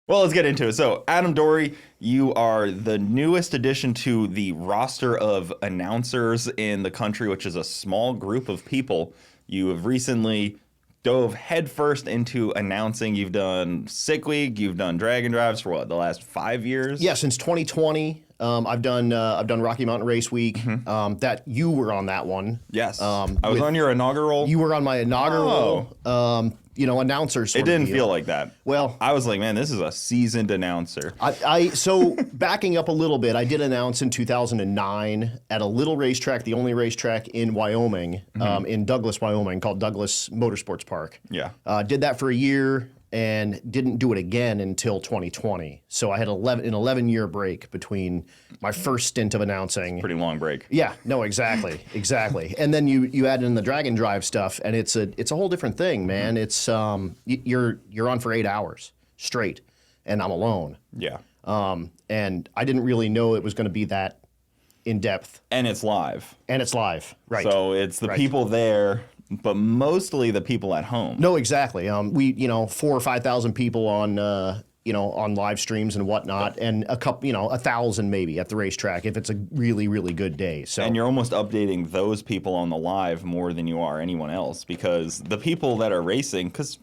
Well, let's get into it. So, Adam Dorey, you are the newest addition to the roster of announcers in the country, which is a small group of people. You have recently dove headfirst into announcing. You've done Sick Week, you've done Dragon Drives for the last 5 years? Yeah, since 2020. I've done Rocky Mountain Race Week. That you were on that one. Yes, I was on your inaugural. You were on my inaugural. Announcer sort It didn't of deal. feel like that. Well, I was like, man, this is a seasoned announcer. So backing up a little bit, I did announce in 2009 at a little racetrack, the only racetrack in Wyoming, in Douglas, Wyoming, called Douglas Motorsports Park. Yeah. Did that for a year and didn't do it again until 2020. So I had an 11-year break between my first stint of announcing. Pretty long break. Yeah, no, exactly. And then you add in the Dragon Drive stuff, and it's a whole different thing, man. It's you're on for 8 hours straight, and I'm alone. Yeah. And I didn't really know it was going to be that in depth. And it's live. Right. So it's the people there, but mostly the people at home. No, exactly. We 4,000 or 5,000 people on on live streams and whatnot, and a couple 1,000 maybe at the racetrack if it's a really, really good day. So And you're almost updating those people on the live more than you are anyone else, because the people that are racing, because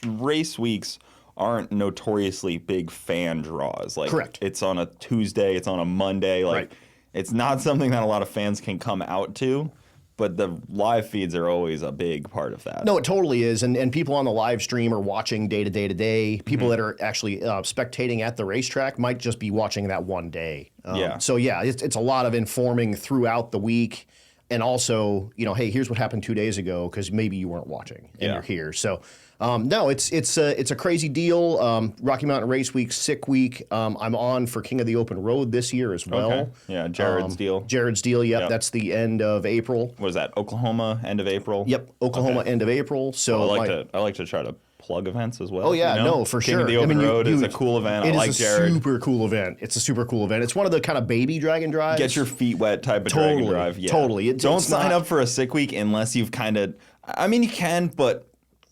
race weeks aren't notoriously big fan draws. Like, correct. It's on a Tuesday, it's on a Monday. Like, Right. It's not something that a lot of fans can come out to. But the live feeds are always a big part of that. No, it totally is. And people on the live stream are watching day to day. People that are actually spectating at the racetrack might just be watching that one day. So, yeah, it's a lot of informing throughout the week. And also, hey, here's what happened 2 days ago, because maybe you weren't watching and you're here. So, no, it's a crazy deal. Rocky Mountain Race Week, Sick Week. I'm on for King of the Open Road this year as well. Okay. Yeah, Jared's deal. Jared's deal, yep. That's the end of April. What is that, Oklahoma, end of April? Yep, Oklahoma, end of April. So I like to try to plug events as well. Oh, yeah, no, for King sure. of the Open Road is a cool event. I like Jared. It's a super cool event. It's one of the kind of baby Dragon Drives. Get your feet wet type of Dragon Drive. Yeah. Totally. Don't sign up for a Sick Week unless you've you can, but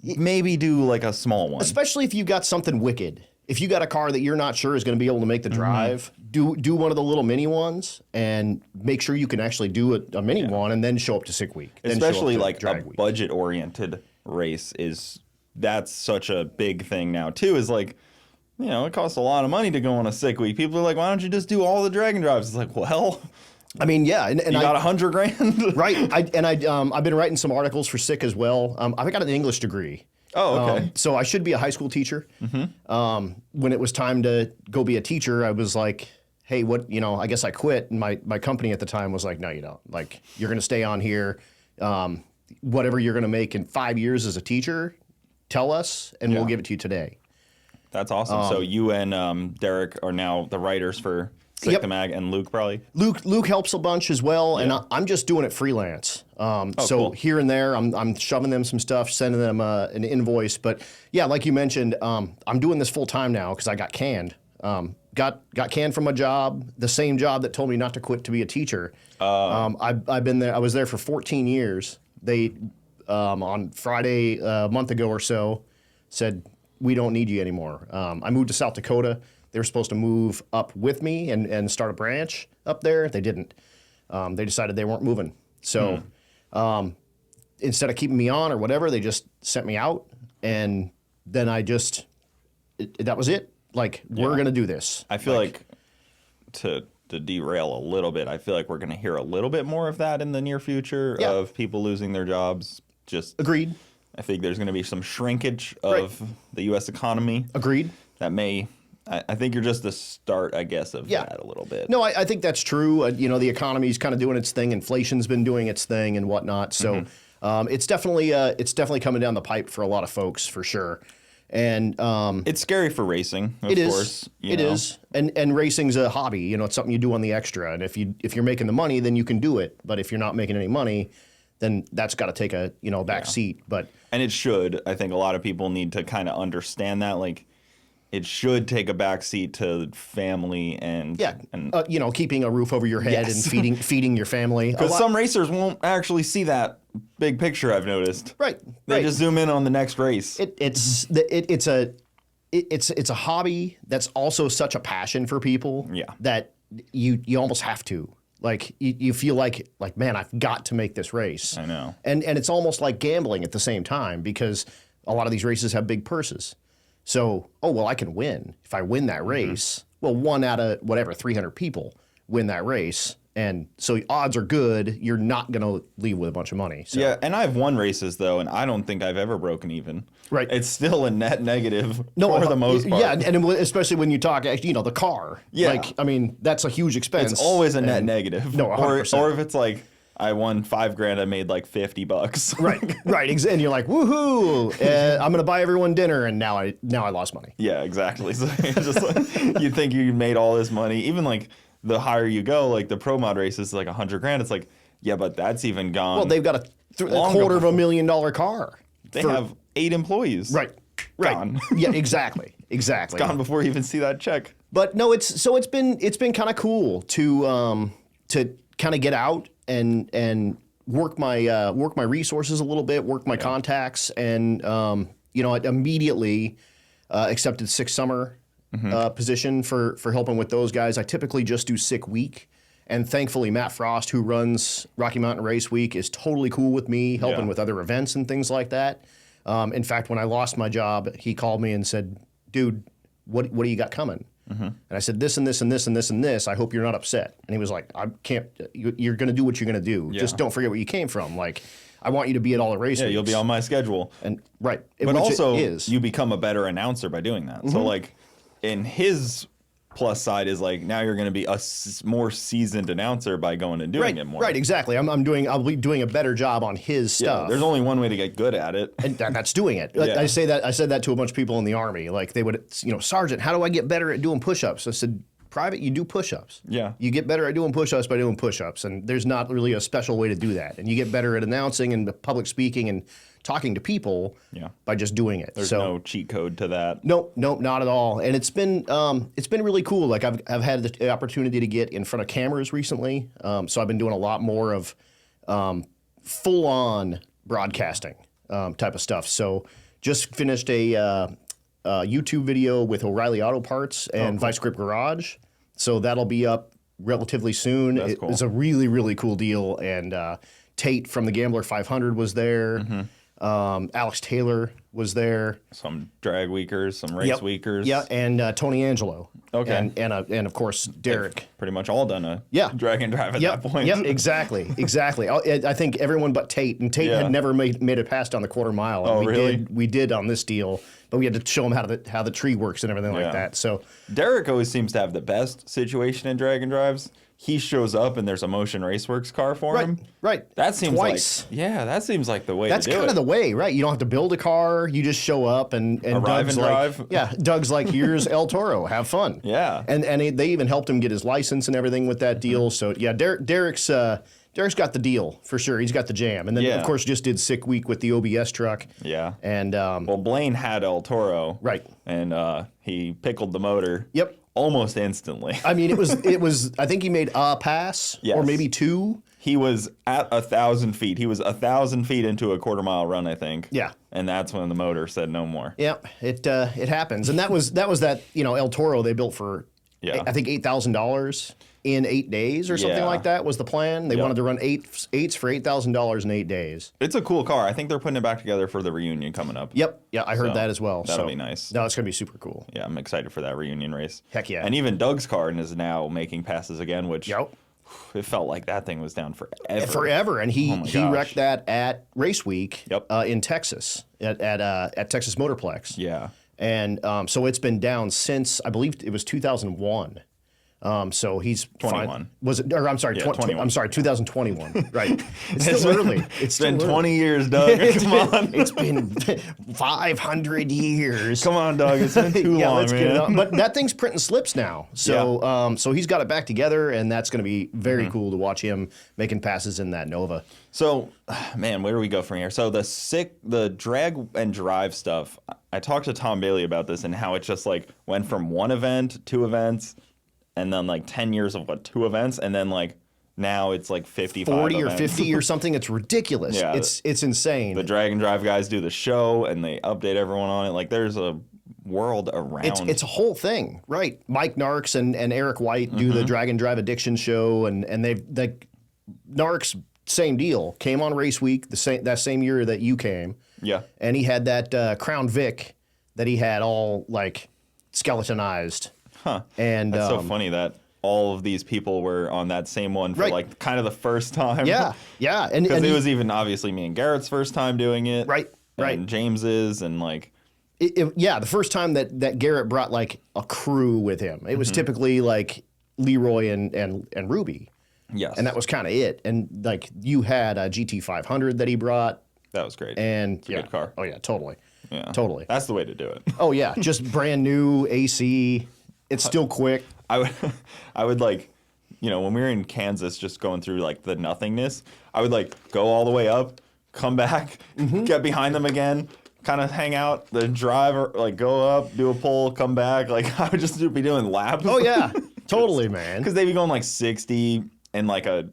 maybe do like a small one. Especially if you've got something wicked. If you got a car that you're not sure is going to be able to make the drive, do one of the little mini ones and make sure you can actually do a mini one and then show up to Sick Week. Especially like a budget-oriented race that's such a big thing now too, is like, it costs a lot of money to go on a Sick Week. People are like, why don't you just do all the Dragon Drives? It's like, well, I mean, yeah, and you got $100,000, right? I've been writing some articles for Sick as well. I've got an English degree. Oh, okay. So I should be a high school teacher. When it was time to go be a teacher, I was like, hey, what? I guess I quit. And my company at the time was like, no, you don't. Like, you're going to stay on here. Whatever you're going to make in 5 years as a teacher, tell us, and we'll give it to you today. That's awesome. So you and Derek are now the writers for Sick the Mag, and Luke probably? Luke helps a bunch as well, and I'm just doing it freelance. So cool. Here and there, I'm shoving them some stuff, sending them an invoice. But yeah, like you mentioned, I'm doing this full time now because I got canned. Got canned from a job, the same job that told me not to quit to be a teacher. I've been there. I was there for 14 years. They on Friday a month ago or so said, we don't need you anymore. I moved to South Dakota. They were supposed to move up with me and start a branch up there. They didn't. They decided they weren't moving. So instead of keeping me on or whatever, they just sent me out. And then that was it. Like, we're going to do this. I feel like to derail a little bit, I feel like we're going to hear a little bit more of that in the near future of people losing their jobs. Just agreed. I think there's going to be some shrinkage of the U.S. economy. Agreed. That may, I think you're just the start, I guess, of that a little bit. No, I think that's true. The economy's kind of doing its thing. Inflation's been doing its thing and whatnot. So it's definitely coming down the pipe for a lot of folks, for sure. And it's scary for racing, of course. It is. And racing's a hobby. It's something you do on the extra. And if you're making the money, then you can do it. But if you're not making any money, then that's got to take a back seat. And it should. I think a lot of people need to kind of understand that. Like, it should take a back seat to family and keeping a roof over your head and feeding your family. Because some racers won't actually see that big picture. I've noticed. Right. They just zoom in on the next race. It it's a hobby that's also such a passion for people. Yeah. That you almost have to. Like you feel like man, I've got to make this race. I know. And it's almost like gambling at the same time because a lot of these races have big purses. So, I can win. If I win that race, well, 1 out of whatever 300 people win that race. And so odds are good. You're not going to leave with a bunch of money. So. Yeah, and I've won races, though, and I don't think I've ever broken even. Right. It's still a net negative for the most part. Yeah, and especially when you talk, the car. Yeah. Like, I mean, that's a huge expense. It's always a net negative. No, 100%. Or if it's like, I won $5,000, I made like $50. Right. And you're like, woohoo! I'm going to buy everyone dinner, and now I lost money. Yeah, exactly. So it's just like, you think you made all this money, even like the higher you go, like the pro mod race is like $100,000. It's like, yeah, but that's even gone. Well, they've got a $250,000 car. They have 8 employees. Right. Gone. Yeah, exactly. It's gone before you even see that check. But no, it's been kind of cool to kind of get out and work my resources a little bit, work my contacts, and I immediately accepted 6 summer position for helping with those guys. I typically just do sick week, and thankfully Matt Frost, who runs Rocky Mountain Race Week, is totally cool with me helping with other events and things like that. In fact, when I lost my job, he called me and said, "Dude, what do you got coming?" And I said, "This and this and this and this and this. I hope you're not upset." And he was like, "I can't. You're going to do what you're going to do. Yeah. Just don't forget where you came from. Like, I want you to be at all the race weeks." You'll be on my schedule. And right, but which also is. you become a better announcer by doing that. So like, in his plus side is like now you're going to be a more seasoned announcer by going and doing it more. Right, exactly. I'll be doing a better job on his stuff. Yeah, there's only one way to get good at it, and that's doing it. Yeah. I said that to a bunch of people in the Army. Like they would, Sergeant, how do I get better at doing push-ups? I said, Private, you do push-ups. Yeah. You get better at doing push-ups by doing push-ups, and there's not really a special way to do that. And you get better at announcing and public speaking and talking to people by just doing it. There's no cheat code to that. Nope, not at all. And it's been really cool. Like I've had the opportunity to get in front of cameras recently. So I've been doing a lot more of full-on broadcasting type of stuff. So just finished a YouTube video with O'Reilly Auto Parts and Vice Grip Garage. So that'll be up relatively soon. Cool. It's a really, really cool deal. And Tate from the Gambler 500 was there. Alex Taylor was there. Some drag weekers, some race weekers. Yeah, and Tony Angelo. Okay. And of course, Derek. They've pretty much all done a drag and drive at that point. Yeah, exactly. I think everyone but Tate. And Tate had never made it past on the quarter mile. And Oh, really? We did on this deal, but we had to show him how the tree works and everything like that. So Derek always seems to have the best situation in drag and drives. He shows up and there's a Motion Raceworks car for him. Right. That seems Twice. that seems like the way That's to do it. kind of the way, right? You don't have to build a car. You just show up and Arrive Doug's and like, drive. Yeah, Doug's like, here's El Toro. Have fun. Yeah. And they even helped him get his license and everything with that deal. So yeah, Derek's got the deal for sure. He's got the jam. And then of course just did sick week with the OBS truck. Yeah. And well, Blaine had El Toro. Right. And he pickled the motor. Yep. Almost instantly. I mean, it was. I think he made a pass or maybe 2. He was at 1,000 feet. He was 1,000 feet into a quarter mile run, I think. Yeah. And that's when the motor said no more. Yeah, it happens, and that was El Toro they built for I think $8,000 in 8 days or something like that was the plan. They wanted to run eights for $8,000 in 8 days. It's a cool car. I think they're putting it back together for the reunion coming up. Yep. Yeah, I heard that as well. That'll be nice. No, it's gonna be super cool. Yeah, I'm excited for that reunion race. Heck yeah. And even Doug's car is now making passes again, which it felt like that thing was down forever. Forever, and he wrecked that at Race Week Yep. In Texas at Texas Motorplex. Yeah. And so it's been down since, I believe it was 2001. So he's 21. Was it? Or I'm sorry, 21. I'm sorry, 2021. Right. It's still early. It's been 20 years, Doug. Come on. It's been 500 years. Come on, Doug. It's been too long, let's man. get it on. But that thing's printing slips now. So so he's got it back together, and that's going to be very cool to watch him making passes in that Nova. So, man, where do we go from here? So the drag and drive stuff, I talked to Tom Bailey about this and how it just like went from one event, 2 events, and then like 10 years of 2 events, and then like now it's like 55 40 events. or 50 or something. It's ridiculous. Yeah, it's insane. The drag and drive guys do the show and they update everyone on it. Like there's a world around. It's a whole thing, right? Mike Narks and Eric White do the Drag and Drive Addiction show, and Narks, same deal, came on Race Week that same year that you came. Yeah. And he had that Crown Vic that he had all like skeletonized. Huh. And that's so funny that all of these people were on that same one for like kind of the first time. Yeah. Yeah. And because it was even obviously me and Garrett's first time doing it. Right. Right. And James's and like. Yeah, the first time that Garrett brought like a crew with him, it was typically like Leroy and Ruby. Yes. And that was kind of it. And like you had a GT500 that he brought. That was great. And it's a good car. Oh yeah, totally. Yeah. Totally. That's the way to do it. Oh yeah, just brand new AC. It's still quick. I would like, you know, when we were in Kansas just going through like the nothingness, I would like go all the way up, come back, get behind them again, kind of hang out, then drive or like go up, do a pull, come back. Like I would just be doing laps. Oh yeah, totally, man. Because they'd be going like 60 and like a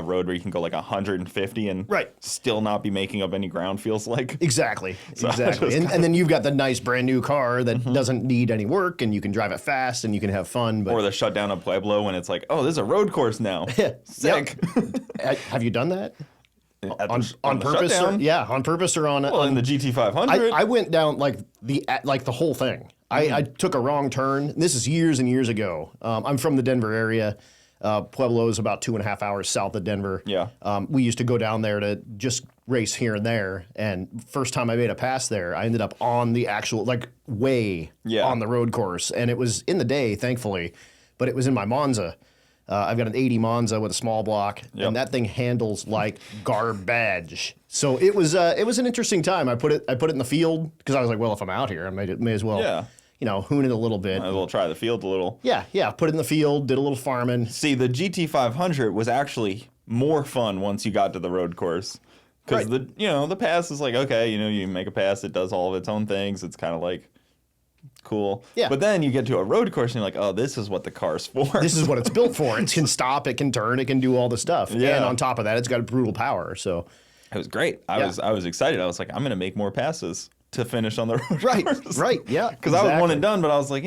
road where you can go like 150 and still not be making up any ground, feels like. Exactly. Exactly. And then you've got the nice brand new car that doesn't need any work, and you can drive it fast and you can have fun. But... Or the shutdown of Pueblo when it's like, oh, this is a road course now. Sick. Have you done that? On purpose? On purpose or on... Well, in the GT500. I went down like the whole thing. I took a wrong turn. This is years and years ago. I'm from the Denver area. Pueblo is about 2.5 hours south of Denver. Yeah. We used to go down there to just race here and there. And first time I made a pass there, I ended up on the actual way on the road course. And it was in the day, thankfully, but it was in my Monza. I've got an 80 Monza with a small block, and that thing handles like garbage. So it was an interesting time. I put it in the field because I was like, well, if I'm out here, I may as well. Hoon it a little bit. Might as well try the field a little. Yeah. Put it in the field, did a little farming. See, the GT500 was actually more fun once you got to the road course. Because the pass is like, okay, you make a pass, it does all of its own things. It's kind of like cool. Yeah. But then you get to a road course and you're like, oh, this is what the car's for. This is what it's built for. It can stop, it can turn, it can do all the stuff. Yeah. And on top of that, it's got brutal power. So it was great. I was excited. I was like, I'm going to make more passes to finish on the road course. Right, yeah. Because I was one and done, but I was like,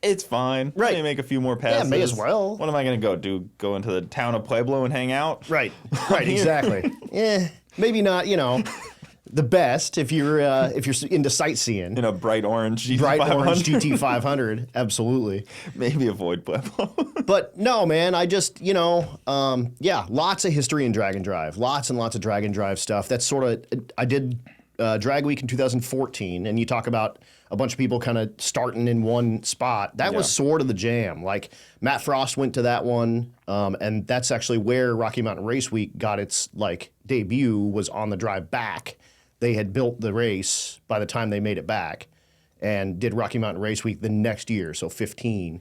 it's fine. Right. Let me make a few more passes. Yeah, may as well. What am I going to do? Go into the town of Pueblo and hang out? Right, exactly. Maybe not, the best if you're into sightseeing. In a bright orange GT500. Bright orange GT500, absolutely. Maybe avoid Pueblo. But no, man, I just, lots of history in Drag and Drive. Lots and lots of Drag and Drive stuff. That's sort of, I did Drag Week in 2014, and you talk about a bunch of people kind of starting in one spot. That was sort of the jam. Like Matt Frost went to that one, and that's actually where Rocky Mountain Race Week got its debut, was on the drive back. They had built the race by the time they made it back, and did Rocky Mountain Race Week the next year, so 15.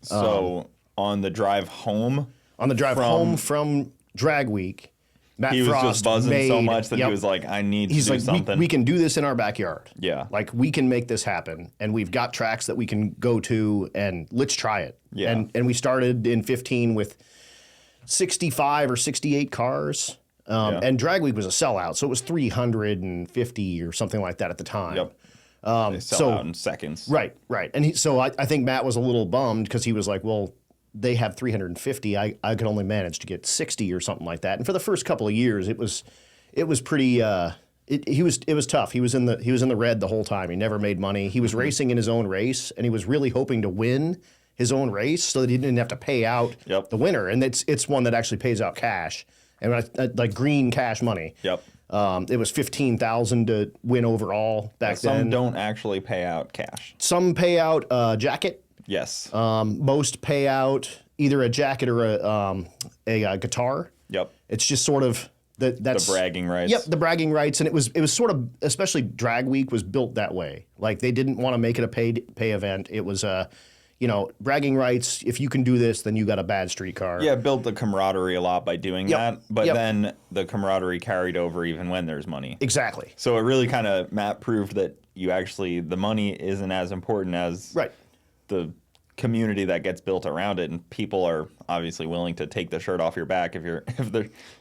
So on the drive home? On the drive home from Drag Week, Matt Frost Frost just buzzing so much that he was like, I need to do something. We can do this in our backyard. Yeah. Like, we can make this happen, and we've got tracks that we can go to, and let's try it. Yeah. And we started in 15 with 65 or 68 cars. And Drag Week was a sellout, so it was 350 or something like that at the time. Yep. They sell out in seconds. Right. And so I think Matt was a little bummed because he was like, well, they have 350. I could only manage to get 60 or something like that. And for the first couple of years, it was pretty. It was tough. He was in the red the whole time. He never made money. He was racing in his own race, and he was really hoping to win his own race so that he didn't have to pay out the winner. And it's one that actually pays out cash, and like green cash money. Yep. It was $15,000 to win overall back then. Some don't actually pay out cash. Some pay out a jacket. Yes. Most pay out either a jacket or a guitar. Yep. It's just sort of that's the bragging rights. Yep, the bragging rights, and it was sort of, especially Drag Week was built that way. Like, they didn't want to make it a pay event. It was bragging rights. If you can do this, then you got a bad street car. Yeah, it built the camaraderie a lot by doing that. But then the camaraderie carried over even when there's money. Exactly. So it really kind of, Matt proved that the money isn't as important as the community that gets built around it, and people are obviously willing to take the shirt off your back if you're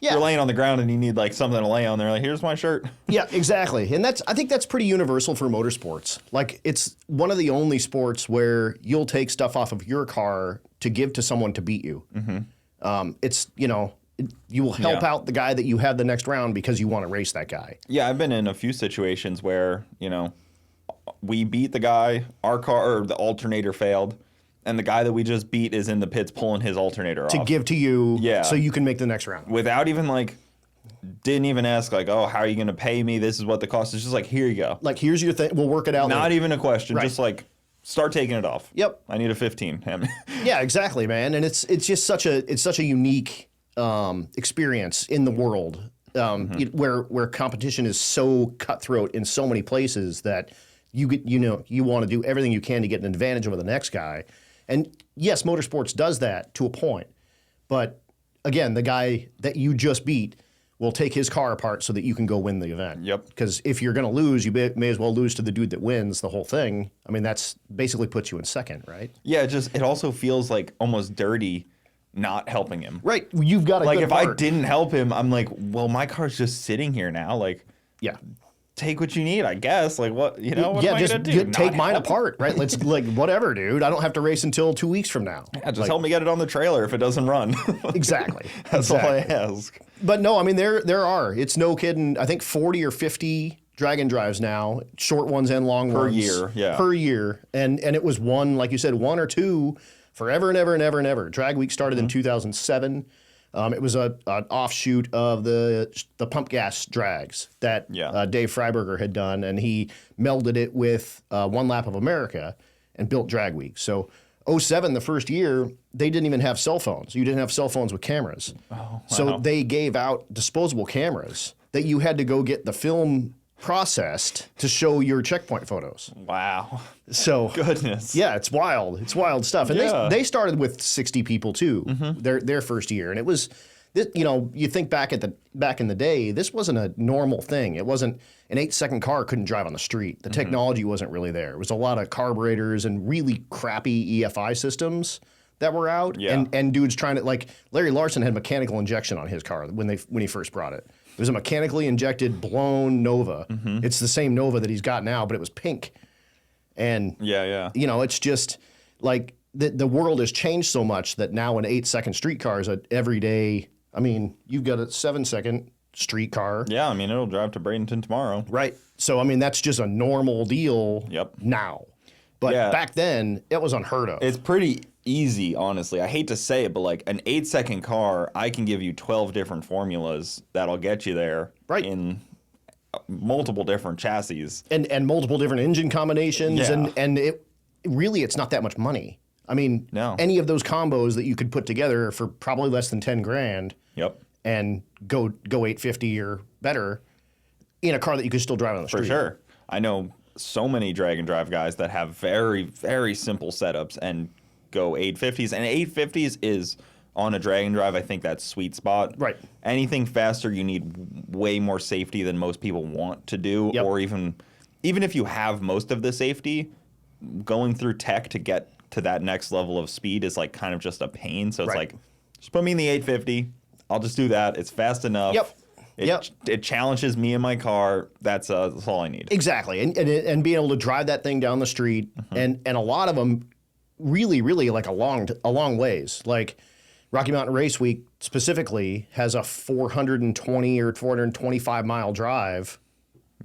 you're laying on the ground and you need like something to lay on. They're like, here's my shirt. Yeah, exactly. And I think that's pretty universal for motorsports. Like, it's one of the only sports where you'll take stuff off of your car to give to someone to beat you. It's, you will help out the guy that you have the next round because you want to race that guy. Yeah, I've been in a few situations where, we beat the guy, our car, or the alternator failed, and the guy that we just beat is in the pits pulling his alternator off. To give to you so you can make the next round. Without even, didn't even ask, oh, how are you going to pay me? This is what the cost is. Just here you go. Like, here's your thing. We'll work it out Not later. even a question. Right. Just, start taking it off. Yep. I need a 15. Yeah, exactly, man. And it's just such a unique experience in the world where competition is so cutthroat in so many places that you want to do everything you can to get an advantage over the next guy. And yes, motorsports does that to a point. But again, the guy that you just beat will take his car apart so that you can go win the event. Yep. Because if you're going to lose, you may as well lose to the dude that wins the whole thing. I mean, that's basically puts you in second, right? Yeah, it also feels almost dirty not helping him. Right. You've got a good if part. I didn't help him, I'm like, well, my car's just sitting here now. Yeah. Take what you need, I guess. What what am I just gonna do? take mine apart, right? Let's whatever, dude. I don't have to race until 2 weeks from now. Yeah, just help me get it on the trailer if it doesn't run. Exactly. That's all I ask. But no, I mean there are. It's no kidding. I think 40 or 50 Dragon drives now, short ones and long ones per year. Yeah. Per year, and it was one, like you said, one or two forever and ever and ever and ever. Drag Week started in 2007. It was an offshoot of the pump gas drags that Dave Freiberger had done, and he melded it with One Lap of America and built Drag Week. So 07, the first year, they didn't even have cell phones. You didn't have cell phones with cameras. Oh, wow. So they gave out disposable cameras that you had to go get the film processed to show your checkpoint photos. Wow. So goodness. Yeah, it's wild. It's wild stuff. And they started with 60 people too, their first year. And it was, you think back in the day, this wasn't a normal thing. It wasn't an 8-second car couldn't drive on the street. The technology wasn't really there. It was a lot of carburetors and really crappy EFI systems that were out. Yeah. And dudes trying to, Larry Larson had mechanical injection on his car when he first brought it. It was a mechanically injected blown Nova. It's the same Nova that he's got now, but it was pink. And it's just the world has changed so much that now an 8-second street car is an everyday. I mean, you've got a 7-second street car. Yeah, I mean, it'll drive to Bradenton tomorrow. Right. So I mean, that's just a normal deal. Now. But back then, it was unheard of. It's pretty easy, honestly. I hate to say it, but an 8-second car, I can give you 12 different formulas that'll get you there in multiple different chassis. And multiple different engine combinations. Yeah. And it really, it's not that much money. I mean, any of those combos that you could put together for probably less than 10 grand and go 850 or better in a car that you could still drive on the street. For sure. I know so many drag and drive guys that have very, very simple setups and go 850s. And 850s is on a drag and drive, I think that's sweet spot. Right. Anything faster, you need way more safety than most people want to do. Or even if you have most of the safety, going through tech to get to that next level of speed is kind of just a pain. So it's just put me in the 850. I'll just do that. It's fast enough. It challenges me in my car. That's all I need. Exactly. And being able to drive that thing down the street and a lot of them really, really a long ways. Like Rocky Mountain Race Week specifically has a 420 or 425 mile drive.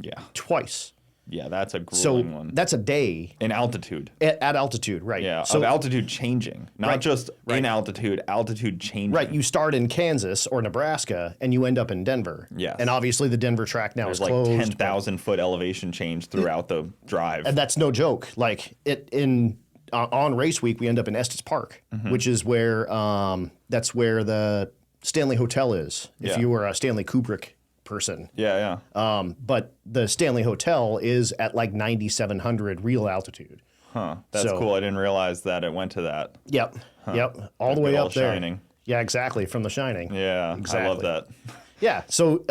Yeah. Twice. Yeah, that's a grueling one. That's a day. In altitude. At altitude, right. Yeah, so, of altitude changing. Not just in altitude changing. Right, you start in Kansas or Nebraska and you end up in Denver. Yes. And obviously the Denver track now is closed. 10,000 foot elevation change throughout the drive. And that's no joke. On Race Week, we end up in Estes Park, which is where that's where the Stanley Hotel is, if you were a Stanley Kubrick person. But the Stanley Hotel is at 9,700 real altitude. Huh. That's cool. I didn't realize that it went to that. Yep. Yep. All the way up there. Shining. Yeah, exactly. From The Shining. Yeah. Exactly. I love that. Yeah. So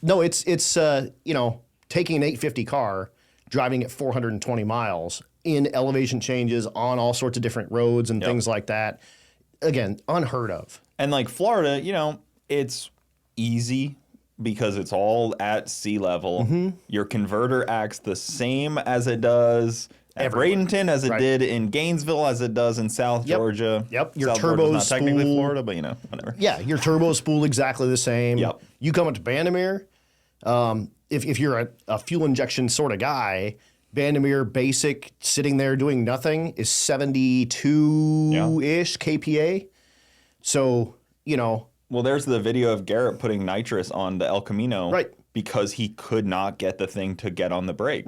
no, it's taking an 850 car, driving at 420 miles in elevation changes on all sorts of different roads and things like that. Again, unheard of. And like Florida, you know, it's easy because it's all at sea level. Your converter acts the same as it does at Bradenton, as it did in Gainesville, as it does in South Georgia. Your South turbo Georgia's not technically spool, Florida, but you know, whatever. Yeah, your turbo spool exactly the same. You come up to Bandimere, if you're a fuel injection sort of guy, Bandimere basic sitting there doing nothing is 72-ish kPa. So, you know. Well, there's the video of Garrett putting nitrous on the El Camino because he could not get the thing to get on the brake.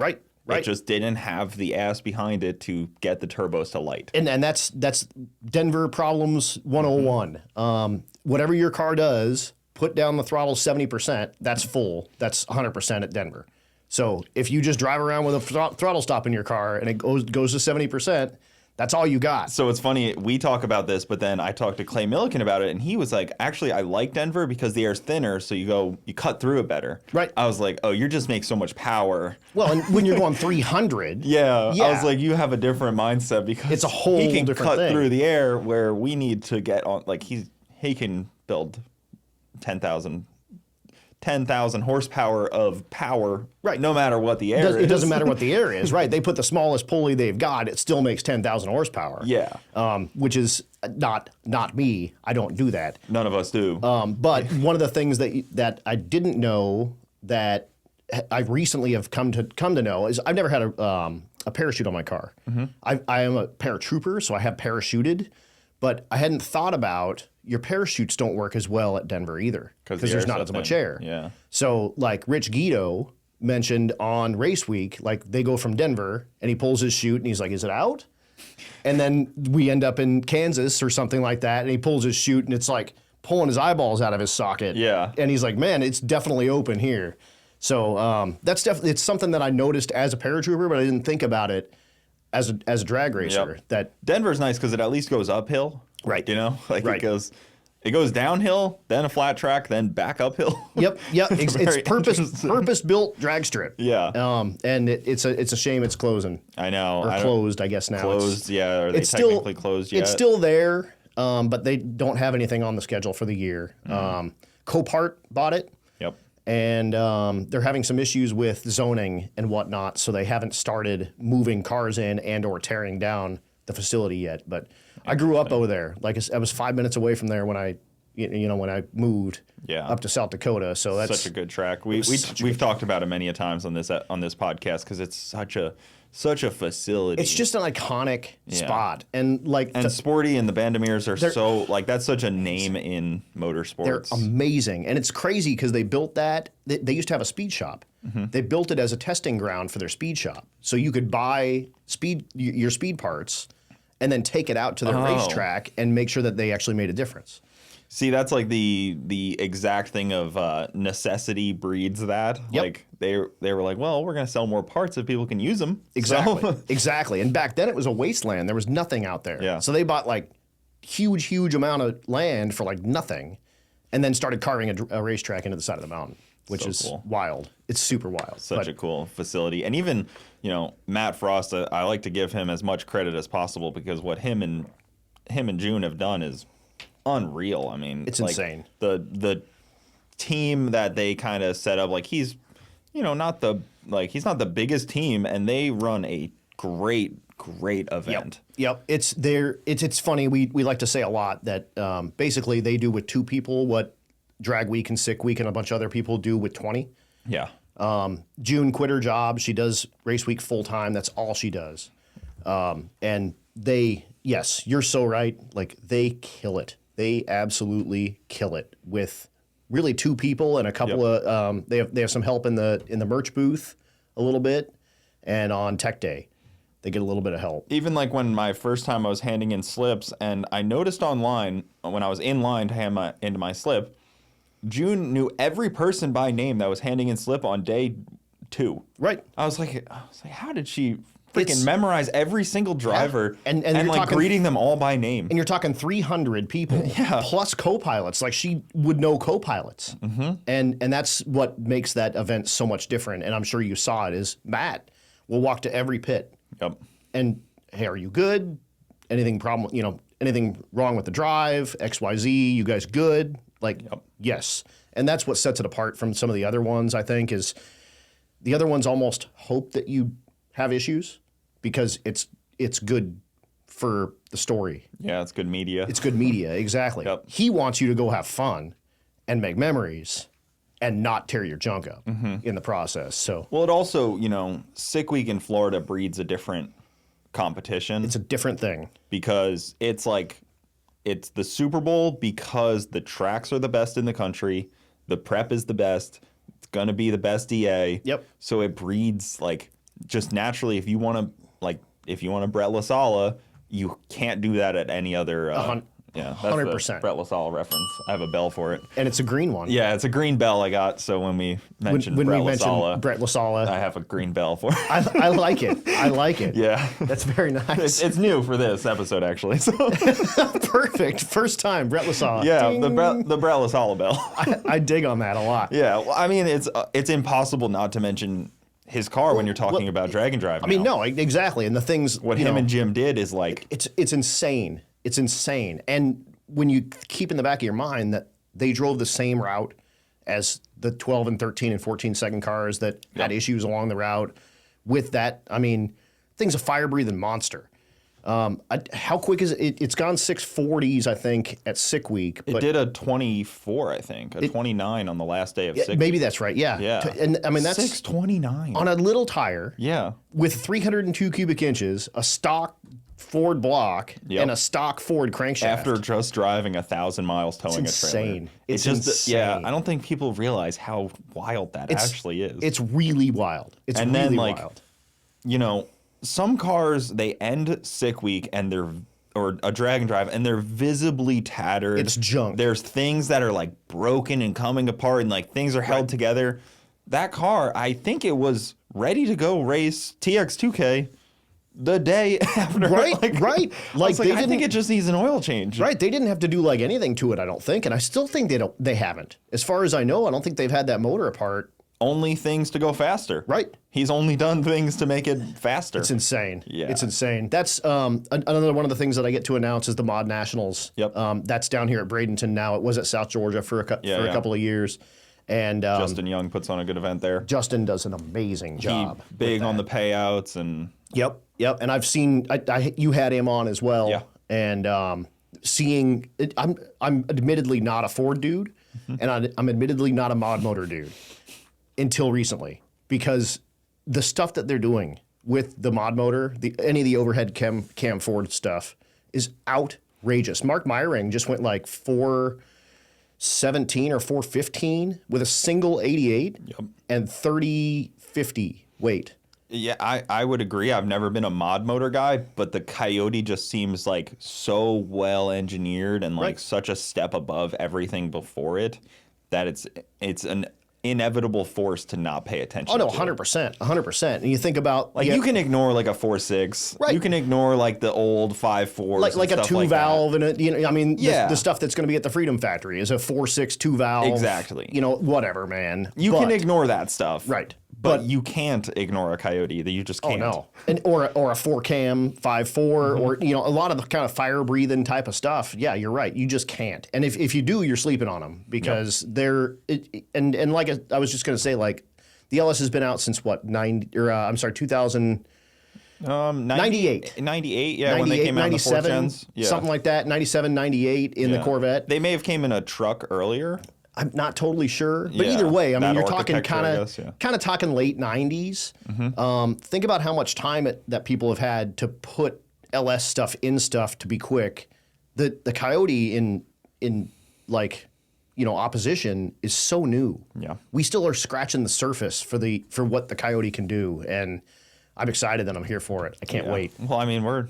It just didn't have the ass behind it to get the turbos to light. And that's Denver problems 101. Whatever your car does, put down the throttle 70%, that's full. That's 100% at Denver. So if you just drive around with a throttle stop in your car and it goes to 70%, that's all you got. So it's funny, we talk about this, but then I talked to Clay Milliken about it, and he was like, actually, I like Denver because the air's thinner, so you cut through it better. I was like, oh, you just make so much power. Well, and when you're going 300. I was like, you have a different mindset because it's a whole he can different cut thing. through the air where we need to get on, like he can build 10,000 horsepower of power, no matter what the air is. It doesn't matter what the air is, right? They put the smallest pulley they've got, it still makes 10,000 horsepower. Which is not me. I don't do that. None of us do. But one of the things that I didn't know that I recently have come to know is I've never had a parachute on my car. I am a paratrooper, so I have parachuted, but I hadn't thought about your parachutes don't work as well at Denver either because there's not as much air. So like Rich Guido mentioned on race week, like they go from Denver and he pulls his chute and he's like, is it out? And then we end up in Kansas or something like that and he pulls his chute and it's like pulling his eyeballs out of his socket. And he's like, man, it's definitely open here. So that's definitely, it's something that I noticed as a paratrooper, but I didn't think about it as a drag racer. That Denver's nice because it at least goes uphill. You know, like it goes downhill, then a flat track, then back uphill. It's purpose-built drag strip. And it's a shame it's closing. I know. Or closed, I guess now. Closed, are they technically closed yet? It's still there, but they don't have anything on the schedule for the year. Copart bought it. And they're having some issues with zoning and whatnot, so they haven't started moving cars in and or tearing down the facility yet. But I grew up over there. Like I was 5 minutes away from there when I moved up to South Dakota. So that's such a good track. We've talked about it many a times on this podcast because it's such a facility. It's just an iconic spot, and Sporty and the Bandimeres are so like that's such a name in motorsports. They're amazing, and it's crazy because they built that. They used to have a speed shop. They built it as a testing ground for their speed shop, so you could buy your speed parts and then take it out to their racetrack and make sure that they actually made a difference. See, that's like the exact thing of necessity breeds that. Like they were like, well, we're going to sell more parts if people can use them. Exactly. And back then it was a wasteland. There was nothing out there. So they bought like huge amount of land for like nothing and then started carving a racetrack into the side of the mountain, which is cool. Wild. It's super wild. Such a cool facility. And even, Matt Frost, I like to give him as much credit as possible because what him and June have done is unreal. I mean, it's insane. The team that they kind of set up, like he's not the biggest team, and they run a great event. It's funny. We like to say a lot that basically they do with 2 people what Drag Week and Sick Week and a bunch of other people do with 20. June quit her job. She does Race Week full time. That's all she does. And yes, you're so right. Like they kill it. They absolutely kill it with really 2 people and a couple of they have some help in the merch booth a little bit, and on Tech Day they get a little bit of help. Even like when my first time I was handing in slips, and I noticed online when I was in line to hand into my slip, June knew every person by name that was handing in slip on day 2. I was like, how did she freaking memorize every single driver and like greeting them all by name? And you're talking 300 people plus co-pilots. Like she would know co-pilots. And that's what makes that event so much different. And I'm sure you saw it is Matt will walk to every pit. and hey, are you good? Anything wrong with the drive? XYZ, you guys good? Like, yes. And that's what sets it apart from some of the other ones, I think, is the other ones almost hope that you have issues because it's good for the story. Yeah, it's good media. It's good media, exactly. Yep. He wants you to go have fun and make memories and not tear your junk up in the process. So, well, it also, Sick Week in Florida breeds a different competition. it's a different thing. Because it's like, it's the Super Bowl because the tracks are the best in the country, the prep is the best, it's going to be the best DA. Yep. So it breeds, like, just naturally, if you want to Brett LaSala, you can't do that at any other. Yeah, that's 100%. The Brett LaSala reference. I have a bell for it. And it's a green one. Yeah, it's a green bell I got. So when we mentioned when Brett we mentioned LaSala, Brett LaSala, I have a green bell for it. I like it. I like it. Yeah. That's very nice. It's new for this episode, actually. So. Perfect. First time, Brett LaSala. Yeah, Ding. the Brett LaSala bell. I dig on that a lot. Yeah, well, I mean, it's impossible not to mention his car when you're talking about drag and drive. I mean, no, exactly. And the things what him and Jim did is like it's insane. It's insane. And when you keep in the back of your mind that they drove the same route as the 12 and 13 and 14 second cars that had issues along the route, with that, I mean, thing's a fire-breathing monster. How quick is it? It's gone 640s, I think, at Sick Week. It did a 24, I think, a 29 on the last day of Sick Week. Maybe that's right. Yeah. Yeah. And I mean, that's 629 on a little tire. Yeah. With 302 cubic inches, a stock Ford block, and a stock Ford crankshaft. After just driving 1,000 miles towing it's a trailer. Insane. It's just insane. Yeah, I don't think people realize how wild that actually is. It's really wild. It's and really then, like, wild. Some cars, they end Sick Week and or a drag and drive, and they're visibly tattered. It's junk. There's things that are like broken and coming apart, and like things are held together. That car, I think it was ready to go race TX2K the day after. Right. Like I think it just needs an oil change. Right. They didn't have to do like anything to it, I don't think, and I still think they haven't. As far as I know, I don't think they've had that motor apart. Only things to go faster. Right. He's only done things to make it faster. It's insane. Yeah. It's insane. That's another one of the things that I get to announce is the Mod Nationals. Yep. That's down here at Bradenton now. It was at South Georgia for a couple of years. And Justin Young puts on a good event there. Justin does an amazing job. Big on the payouts and. Yep. And I've seen you had him on as well. Yeah. And seeing it, I'm admittedly not a Ford dude, and I'm admittedly not a mod motor dude until recently, because the stuff that they're doing with the mod motor, any of the overhead cam Ford stuff is outrageous. Mark Meyering just went like 417 or 415 with a single 88 and 3050 weight. Yeah, I would agree. I've never been a mod motor guy, but the Coyote just seems like so well engineered and like such a step above everything before it that it's an inevitable force to not pay attention to. 100%. And you think about like you can ignore like a 4.6. Right. You can ignore like the old 5.4s. Like a 2-valve and the stuff that's going to be at the Freedom Factory is a 4.6 2-valve. Exactly. Whatever, man. You can ignore that stuff. Right. But you can't ignore a Coyote. That you just can't. Oh no. Or a 4-cam 5.4 or a lot of the kind of fire breathing type of stuff. Yeah, you're right. You just can't. And if you do, you're sleeping on them because they're and like I was just going to say, like the LS has been out since what 2000. 98. 98, yeah, when they came out in the 4th gens. Yeah. Something like that, 97, 98 in the Corvette. They may have came in a truck earlier. I'm not totally sure, but either way, I mean, you're talking kind of talking late 90s. Think about how much time that people have had to put LS stuff in stuff to be quick. The Coyote in opposition is so new. Yeah, we still are scratching the surface for what the Coyote can do, and I'm excited that I'm here for it. I can't wait. Well, I mean,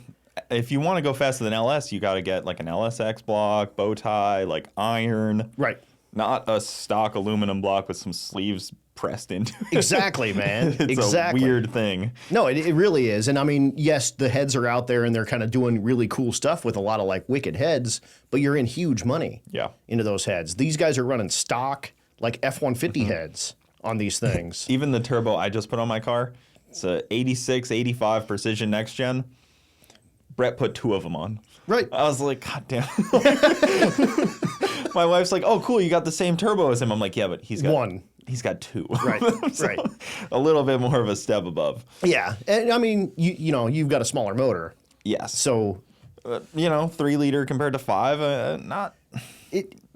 if you want to go faster than LS, you got to get like an LSX block, bow tie, like iron. Right. Not a stock aluminum block with some sleeves pressed into it. Exactly, man. It's a weird thing. No, it really is. And I mean, yes, the heads are out there and they're kind of doing really cool stuff with a lot of like wicked heads, but you're in huge money into those heads. These guys are running stock like F-150 heads on these things. Even the turbo I just put on my car, It's a 86, 85 Precision Next Gen. Brett put 2 of them on. Right. I was like, God damn. My wife's like, oh, cool, you got the same turbo as him. I'm like, yeah, but he's got 1. He's got 2. Right, So, right. A little bit more of a step above. Yeah, and I mean, you know, you've got a smaller motor. Yes. So, 3 liter compared to 5, not.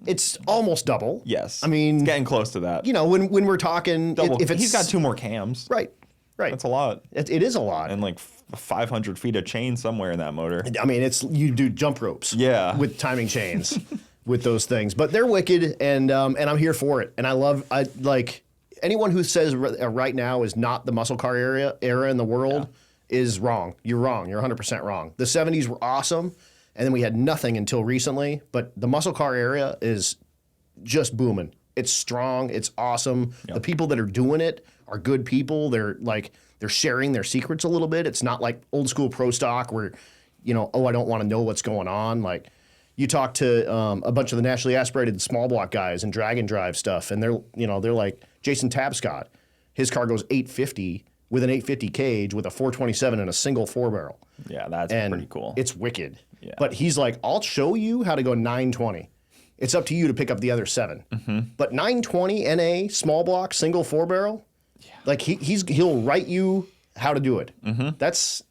It's almost double. Yes. I mean, it's getting close to that. You know, when we're talking, Double. if it's He's got 2 more cams. Right. That's a lot. It is a lot. And like 500 feet of chain somewhere in that motor. I mean, you do jump ropes. Yeah. With timing chains, with those things. But they're wicked, and I'm here for it. And I like anyone who says right now is not the muscle car era in the world is wrong. You're wrong. You're 100% wrong. The 70s were awesome, and then we had nothing until recently. But the muscle car area is just booming. It's strong. It's awesome. Yep. The people that are doing it are good people. They're sharing their secrets a little bit. It's not like old school pro stock where, I don't want to know what's going on. Like you talk to a bunch of the naturally aspirated small block guys and drag and drive stuff, and they're like Jason Tapscott. His car goes 850 with an 850 cage with a 427 and a single 4-barrel. Yeah, that's pretty cool. It's wicked. Yeah. But he's like, I'll show you how to go 920. It's up to you to pick up the other 7. Mm-hmm. But 920 NA small block single 4-barrel, like he'll write you how to do it. Mm-hmm. That's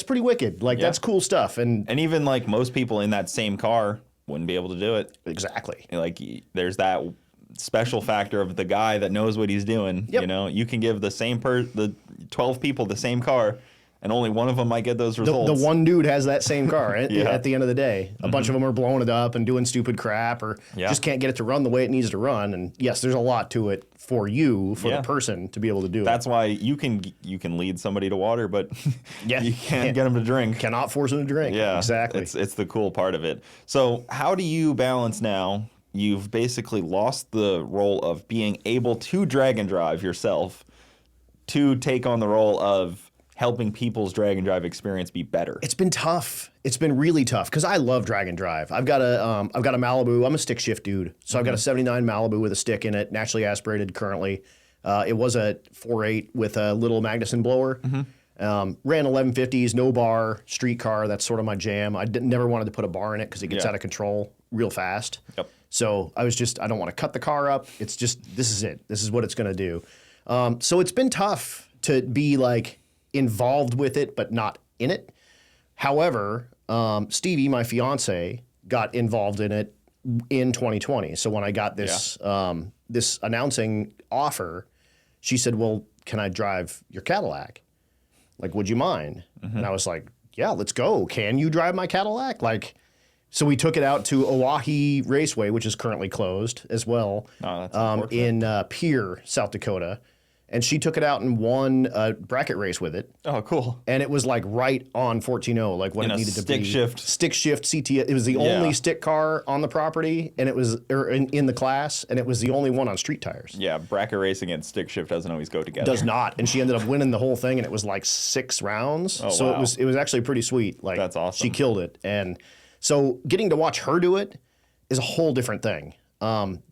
pretty wicked. Like that's cool stuff. And even like most people in that same car wouldn't be able to do it. Exactly. Like there's that special factor of the guy that knows what he's doing. Yep. You can give the 12 people the same car, and only one of them might get those results. The one dude has that same car at the end of the day. A Mm-hmm. bunch of them are blowing it up and doing stupid crap or just can't get it to run the way it needs to run. And yes, there's a lot to it for the person to be able to do That's why you can lead somebody to water, but you can't get them to drink. Cannot force them to drink. Yeah, exactly. It's the cool part of it. So how do you balance now? You've basically lost the role of being able to drag and drive yourself to take on the role of helping people's drag and drive experience be better. It's been tough. It's been really tough because I love drag and drive. I've got a Malibu. I'm a stick shift dude, so I've got a '79 Malibu with a stick in it, naturally aspirated currently. It was a 4.8 with a little Magnuson blower. Mm-hmm. Ran 1150s, no bar, street car. That's sort of my jam. I never wanted to put a bar in it because it gets out of control real fast. Yep. So I don't want to cut the car up. It's just, this is it. This is what it's going to do. So it's been tough to be like involved with it, but not in it. However, Stevie, my fiance, got involved in it in 2020. So when I got this this announcing offer, she said, well, can I drive your Cadillac? Like, would you mind? Mm-hmm. And I was like, yeah, let's go. Can you drive my Cadillac? Like, so we took it out to Oahe Raceway, which is currently closed as well, in Pierre, South Dakota. And she took it out and won a bracket race with it. Oh, cool. And it was like right on 14.0, like what it needed to be. Stick shift CT. It was the only stick car on the property, and it was in the class, and it was the only one on street tires. Yeah, bracket racing and stick shift doesn't always go together. Does not. And she ended up winning the whole thing, and it was like 6 rounds. Oh, so wow. it was actually pretty sweet. Like, that's awesome. She killed it. And so getting to watch her do it is a whole different thing.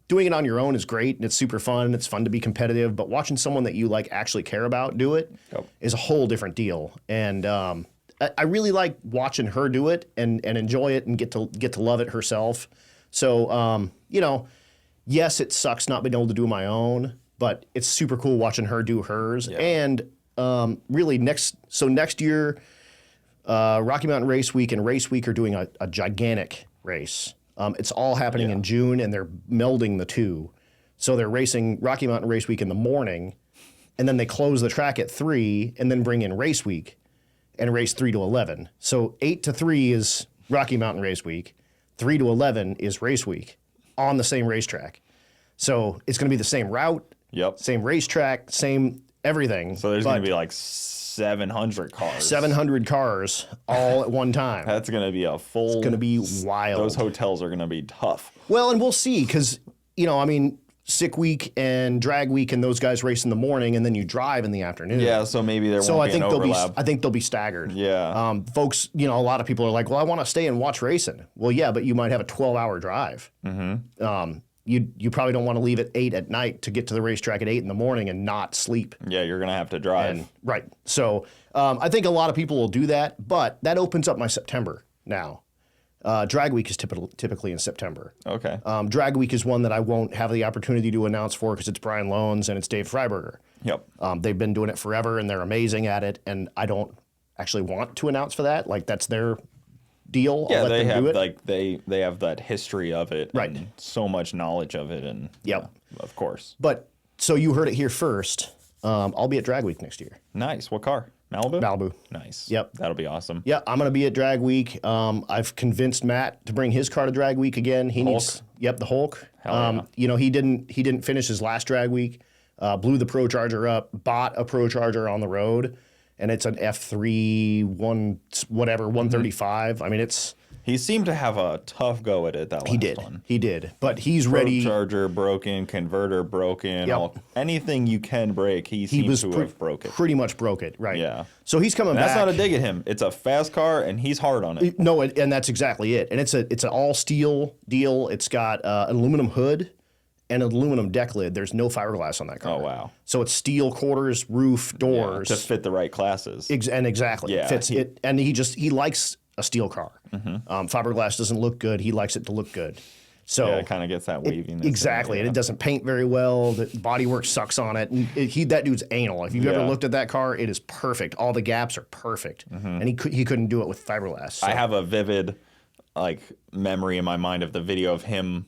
Doing it on your own is great, and it's super fun. It's fun to be competitive, but watching someone that you like actually care about do it is a whole different deal. And I really like watching her do it and enjoy it and get to love it herself. So yes, it sucks not being able to do my own, but it's super cool watching her do hers. Yeah. And really next year, Rocky Mountain Race Week and Race Week are doing a gigantic race. It's all happening in June, and they're melding the two. So they're racing Rocky Mountain Race Week in the morning, and then they close the track at 3 and then bring in Race Week and race 3 to 11. So 8 to 3 is Rocky Mountain Race Week. 3 to 11 is Race Week on the same racetrack. So it's going to be the same route, same racetrack, same everything. So there's going to be like 700 cars. 700 cars all at one time. That's going to be a full... It's going to be wild. Those hotels are going to be tough. Well, and we'll see, because, Sick Week and Drag Week and those guys race in the morning, and then you drive in the afternoon. Yeah, so maybe there won't be an overlap. I think they'll be staggered. Yeah. Folks, a lot of people are like, well, I want to stay and watch racing. Well, yeah, but you might have a 12-hour drive. Mm-hmm. you probably don't want to leave at 8 at night to get to the racetrack at 8 in the morning and not sleep. Yeah, you're gonna have to drive. Right. So I think a lot of people will do that, but that opens up my September now. Drag Week is typically in September. Okay. Drag Week is one that I won't have the opportunity to announce for because it's Brian Loans and it's Dave Freiberger. Yep. They've been doing it forever and they're amazing at it, and I don't actually want to announce for that. Like, that's their deal. Yeah, I'll let they them have do it. like they have that history of it, Right. And so much knowledge of it, and Yep. of course. But so you heard it here first. I'll be at Drag Week next year. Nice. What car? Malibu. Malibu. Nice. Yep. That'll be awesome. Yeah, I'm gonna be at Drag Week. I've convinced Matt to bring his car to Drag Week again. He needs. Yep, the Hulk. Hell yeah. You know, he didn't finish his last Drag Week. Blew the Pro Charger up. Bought a Pro Charger on the road, and it's an F3 135. I mean, it's. He seemed to have a tough go at it that last one. He did. But he's ready. Charger broken, converter broken, Yep. Anything you can break, he seems to have broke it. Pretty much broke it, right? Yeah. So he's coming That's back. not a dig at him. It's a fast car, and he's hard on it. No, and that's exactly it. And it's an all steel deal. It's got an aluminum hood and an aluminum deck lid. There's no fiberglass on that car. Oh, wow. So it's steel quarters, roof, doors. To fit the right classes. Exactly. Yeah, Fits it. And he likes a steel car. Fiberglass doesn't look good. He likes it to look good. So Yeah, it kind of gets that waviness. exactly. And it doesn't paint very well. The bodywork sucks on it. And that dude's anal. If you've ever Yeah. looked at that car, it is perfect. All the gaps are perfect. And he couldn't do it with fiberglass. So. I have a vivid memory in my mind of the video of him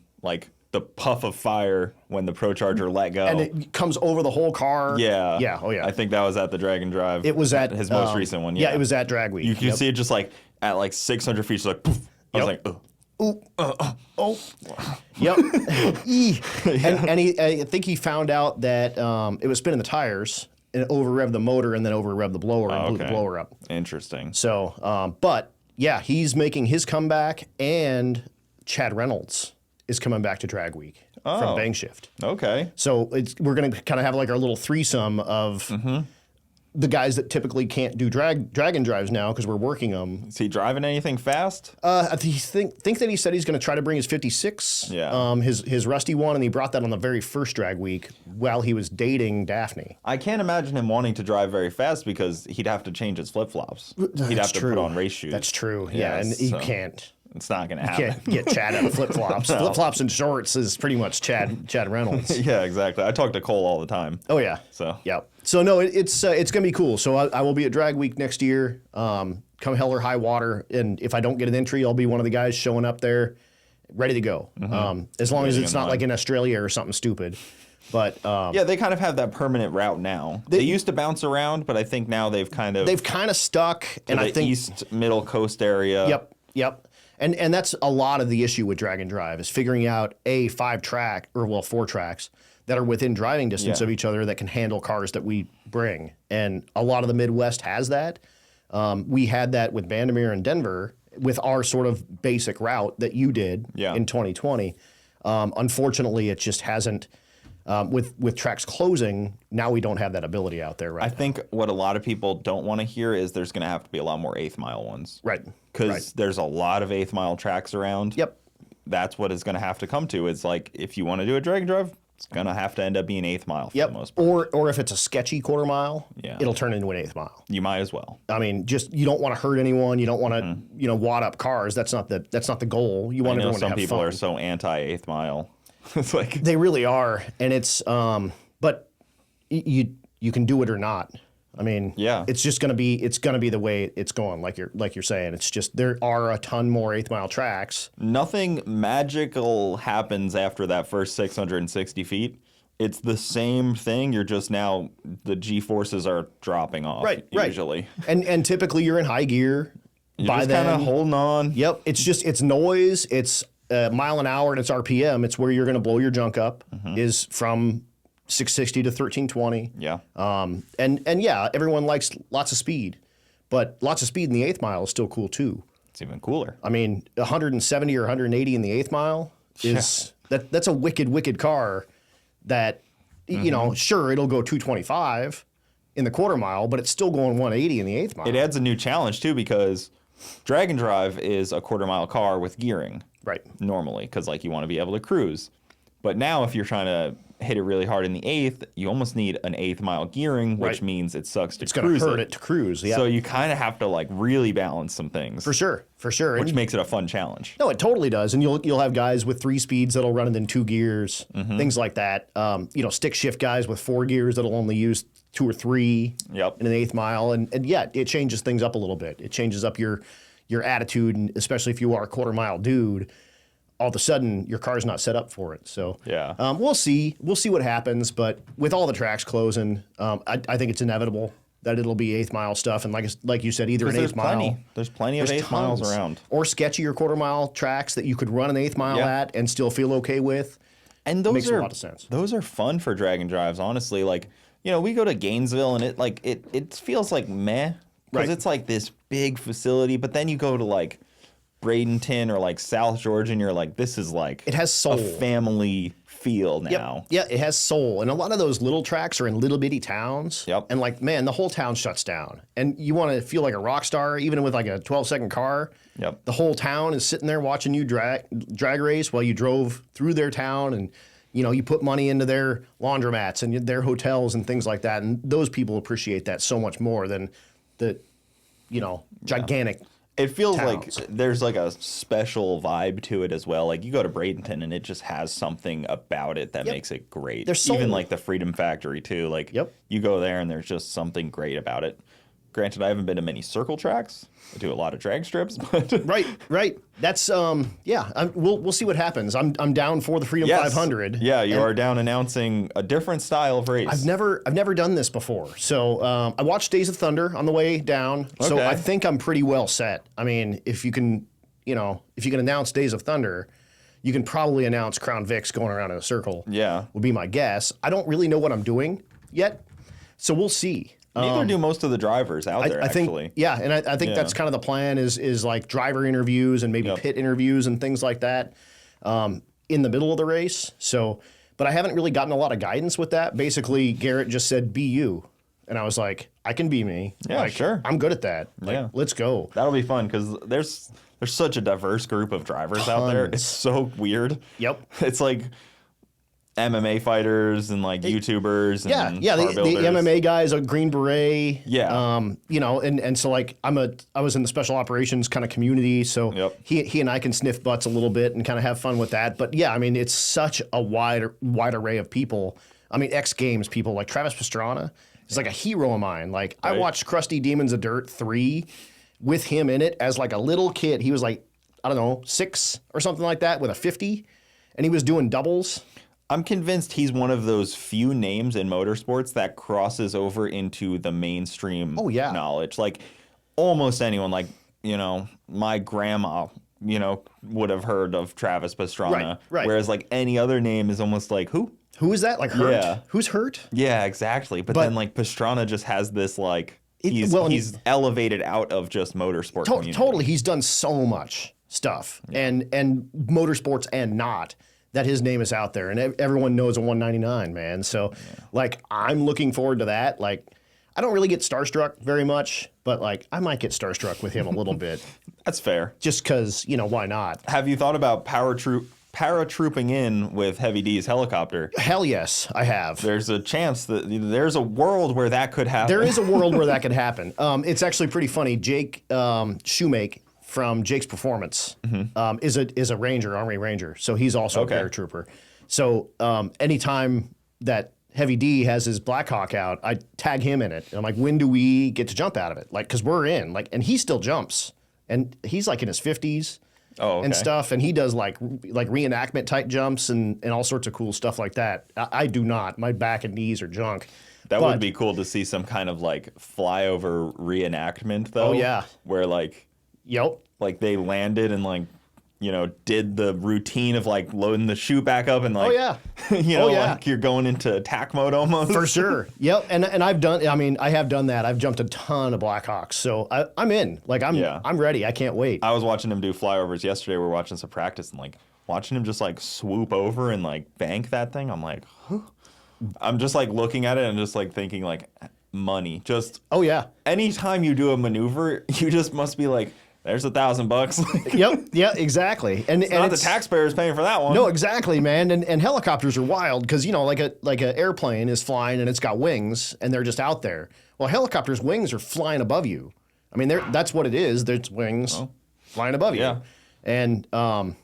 the puff of fire when the Pro Charger let go. And it comes over the whole car. Yeah. Yeah. Oh, yeah. I think that was at the Dragon Drive. It was at his most recent one. Yeah. Yeah, it was at Drag Week. You can see it just at 600 feet, just like poof. I was like, ugh. Oh, yep. I think he found out that it was spinning the tires and over revved the motor and then over revved the blower and blew the blower up. Interesting. So, but yeah, he's making his comeback, and Chad Reynolds is coming back to Drag Week from Bang Shift. Okay. So we're going to kind of have like our little threesome of the guys that typically can't do dragon drives now because we're working them. Is he driving anything fast? I think that he said he's going to try to bring his 56, his rusty one, and he brought that on the very first Drag Week while he was dating Daphne. I can't imagine him wanting to drive very fast because he'd have to change his flip-flops. He'd have to put on race shoes. That's true. Yeah, and he can't. It's not going to happen. Can't get Chad out of flip-flops. No. Flip-flops and shorts is pretty much Chad Reynolds. Yeah, exactly. I talk to Cole all the time. Oh, yeah. So no, it's going to be cool. So I will be at Drag Week next year, come hell or high water. And if I don't get an entry, I'll be one of the guys showing up there ready to go. As long as it's not like in Australia or something stupid. But yeah, they kind of have that permanent route now. They used to bounce around, but I think now they've kind of stuck. And I think East Middle Coast area. Yep. And that's a lot of the issue with Drag and Drive is figuring out four tracks that are within driving distance of each other that can handle cars that we bring. And a lot of the Midwest has that. We had that with Bandimere and Denver with our sort of basic route that you did in 2020. Unfortunately, it just hasn't. With tracks closing, now we don't have that ability out there right now. I think what a lot of people don't want to hear is there's going to have to be a lot more eighth mile ones. Right. Because there's a lot of eighth mile tracks around. Yep. That's what it's going to have to come to. It's like if you want to do a drag and drive, it's going to have to end up being eighth mile for the most part. Or if it's a sketchy quarter mile, it'll turn into an eighth mile. You might as well. I mean, just you don't want to hurt anyone. You don't want to wad up cars. That's not the goal. You want everyone to have fun. Some people are so anti eighth mile. It's like they really are, and it's but you can do it or not. I mean, it's just gonna be the way it's going. Like you're saying, it's just there are a ton more eighth mile tracks. Nothing magical happens after that first 660 feet. It's the same thing. You're just now the G forces are dropping off. Usually, and typically you're in high gear. You're just kind of holding on. Yep, it's noise. It's mile an hour and it's RPM. It's where you're going to blow your junk up. Is from 660 to 1320. Yeah. And yeah, everyone likes lots of speed, but lots of speed in the eighth mile is still cool too. It's even cooler. I mean, 170 or 180 in the eighth mile is that's a wicked car. That sure it'll go 225 in the quarter mile, but it's still going 180 in the eighth mile. It adds a new challenge too because drag and drive is a quarter mile car with gearing. Right. Normally, because you want to be able to cruise. But now if you're trying to hit it really hard in the eighth, you almost need an eighth mile gearing, which means it sucks to cruise. It's going to hurt it to cruise. Yeah. So you kind of have to like really balance some things. For sure. Which makes it a fun challenge. No, it totally does. And you'll have guys with 3 speeds that'll run it in 2 gears, things like that. Stick shift guys with 4 gears that'll only use 2 or 3 in an eighth mile. And yeah, it changes things up a little bit. It changes up your attitude, and especially if you are a quarter mile dude. All of a sudden, your car's not set up for it. So we'll see. We'll see what happens. But with all the tracks closing, I think it's inevitable that it'll be eighth mile stuff. And like you said, either an eighth mile. There's plenty of eighth miles around. Or sketchy or quarter mile tracks that you could run an eighth mile at and still feel okay with. And those makes a lot of sense. Those are fun for drag and drives, honestly. Like, we go to Gainesville and it feels like meh. Because it's like this big facility. But then you go to like Bradenton or like South Georgia, and you're like, this is like it has soul. A family feel now. Yeah, it has soul. And a lot of those little tracks are in little bitty towns. Yep. And like, man, the whole town shuts down. And you want to feel like a rock star, even with like a 12-second car. Yep. The whole town is sitting there watching you drag race while you drove through their town, and you put money into their laundromats and their hotels and things like that. And those people appreciate that so much more than the gigantic. It feels towns. like there's like a special vibe to it as well. Like you go to Bradenton and it just has something about it that makes it great. There's soul. Even like the Freedom Factory too. Like you go there and there's just something great about it. Granted, I haven't been to many circle tracks. I do a lot of drag strips, but right. That's we'll see what happens. I'm down for the Freedom 500. Yeah, you are down announcing a different style of race. I've never done this before. So I watched Days of Thunder on the way down. Okay. So I think I'm pretty well set. I mean, if you can announce Days of Thunder, you can probably announce Crown Vic's going around in a circle. Yeah, would be my guess. I don't really know what I'm doing yet, so we'll see. Neither do most of the drivers out there, actually. And I think that's kind of the plan is like driver interviews and maybe pit interviews and things like that in the middle of the race. So, but I haven't really gotten a lot of guidance with that. Basically, Garrett just said, be you. And I was like, I can be me. Yeah, sure. I'm good at that. Like, let's go. That'll be fun because there's such a diverse group of drivers out there. It's so weird. Yep. It's like MMA fighters and like YouTubers and the MMA guys, a Green Beret. Yeah. And so like I was in the special operations kind of community, so he and I can sniff butts a little bit and kind of have fun with that. But yeah, I mean, it's such a wide array of people. I mean, X Games people like Travis Pastrana is like a hero of mine. Like I watched Krusty Demons of Dirt 3 with him in it as like a little kid. He was like, I don't know, 6 or something like that with a 50, and he was doing doubles. I'm convinced he's one of those few names in motorsports that crosses over into the mainstream knowledge. Like almost anyone, like, my grandma, would have heard of Travis Pastrana. Right. Whereas like any other name is almost like, who? Who is that? Like Hurt? Yeah. Who's Hurt? Yeah, exactly. But then like Pastrana just has this like, he's elevated out of just motorsport community. Totally. He's done so much stuff and motorsports and not. That his name is out there, and everyone knows a 199, man. So, like, I'm looking forward to that. Like, I don't really get starstruck very much, but, like, I might get starstruck with him a little bit. That's fair. Just because, why not? Have you thought about paratrooping in with Heavy D's helicopter? Hell yes, I have. There's a chance that there's a world where that could happen. There is a world where that could happen. It's actually pretty funny. Jake Shoemake from Jake's Performance is a Ranger, Army Ranger. So he's also a paratrooper. So anytime that Heavy D has his Black Hawk out, I tag him in it. And I'm like, when do we get to jump out of it? Like, because we're in. Like, and he still jumps. And he's like in his 50s and stuff. And he does like reenactment type jumps and all sorts of cool stuff like that. I do not. My back and knees are junk. That would be cool to see some kind of like flyover reenactment though. Oh, yeah. Where like... Yep. Like they landed and like, did the routine of like loading the chute back up and like, like you're going into attack mode almost. For sure. Yep. And I have done that. I've jumped a ton of Blackhawks. So I'm in. Like I'm ready. I can't wait. I was watching him do flyovers yesterday. We were watching some practice and like watching him just like swoop over and like bank that thing. I'm like, I'm just like looking at it and just like thinking like money. Just anytime you do a maneuver, you just must be like, there's $1,000. Yep. Yeah. Exactly. And Not the taxpayers paying for that one. No, exactly, man. And helicopters are wild because, you know, like a airplane is flying and it's got wings and they're just out there. Well, helicopters' wings are flying above you. I mean, that's what it is. There's wings flying above you. And